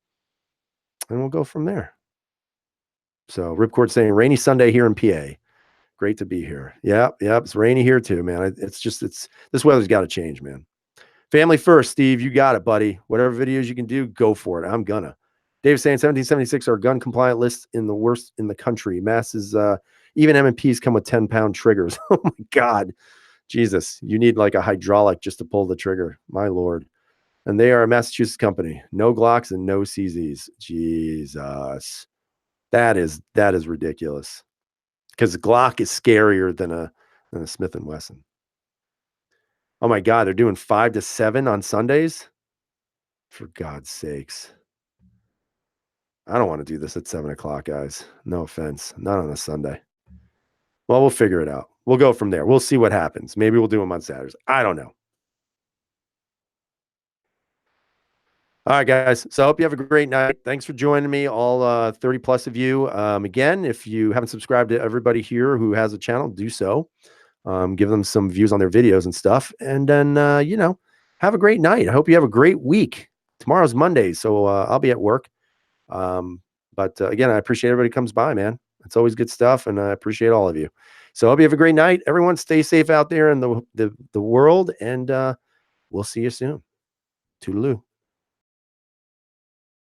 we'll go from there. So Ripcord saying rainy Sunday here in PA. Great to be here. Yep. It's rainy here too, man. It's this weather's got to change, man. Family first, Steve. You got it, buddy. Whatever videos you can do, go for it. I'm gonna. Dave saying 1776 are gun compliant list in the worst in the country. Masses, even M&Ps come with 10-pound triggers. Oh my God. Jesus, you need like a hydraulic just to pull the trigger. My Lord. And they are a Massachusetts company. No Glocks and no CZs. Jesus. That is ridiculous. Because Glock is scarier than a Smith & Wesson. Oh my God, they're doing 5 to 7 on Sundays? For God's sakes. I don't want to do this at 7 o'clock, guys. No offense. Not on a Sunday. Well, we'll figure it out. We'll go from there. We'll see what happens. Maybe we'll do them on Saturdays. I don't know. All right, guys. So I hope you have a great night. Thanks for joining me, all 30 plus of you. Again, if you haven't subscribed to everybody here who has a channel, do so. Give them some views on their videos and stuff. And then, have a great night. I hope you have a great week. Tomorrow's Monday, so I'll be at work. But again, I appreciate everybody comes by, man. It's always good stuff, and I appreciate all of you. So I hope you have a great night. Everyone stay safe out there in the world, and we'll see you soon. Toodaloo.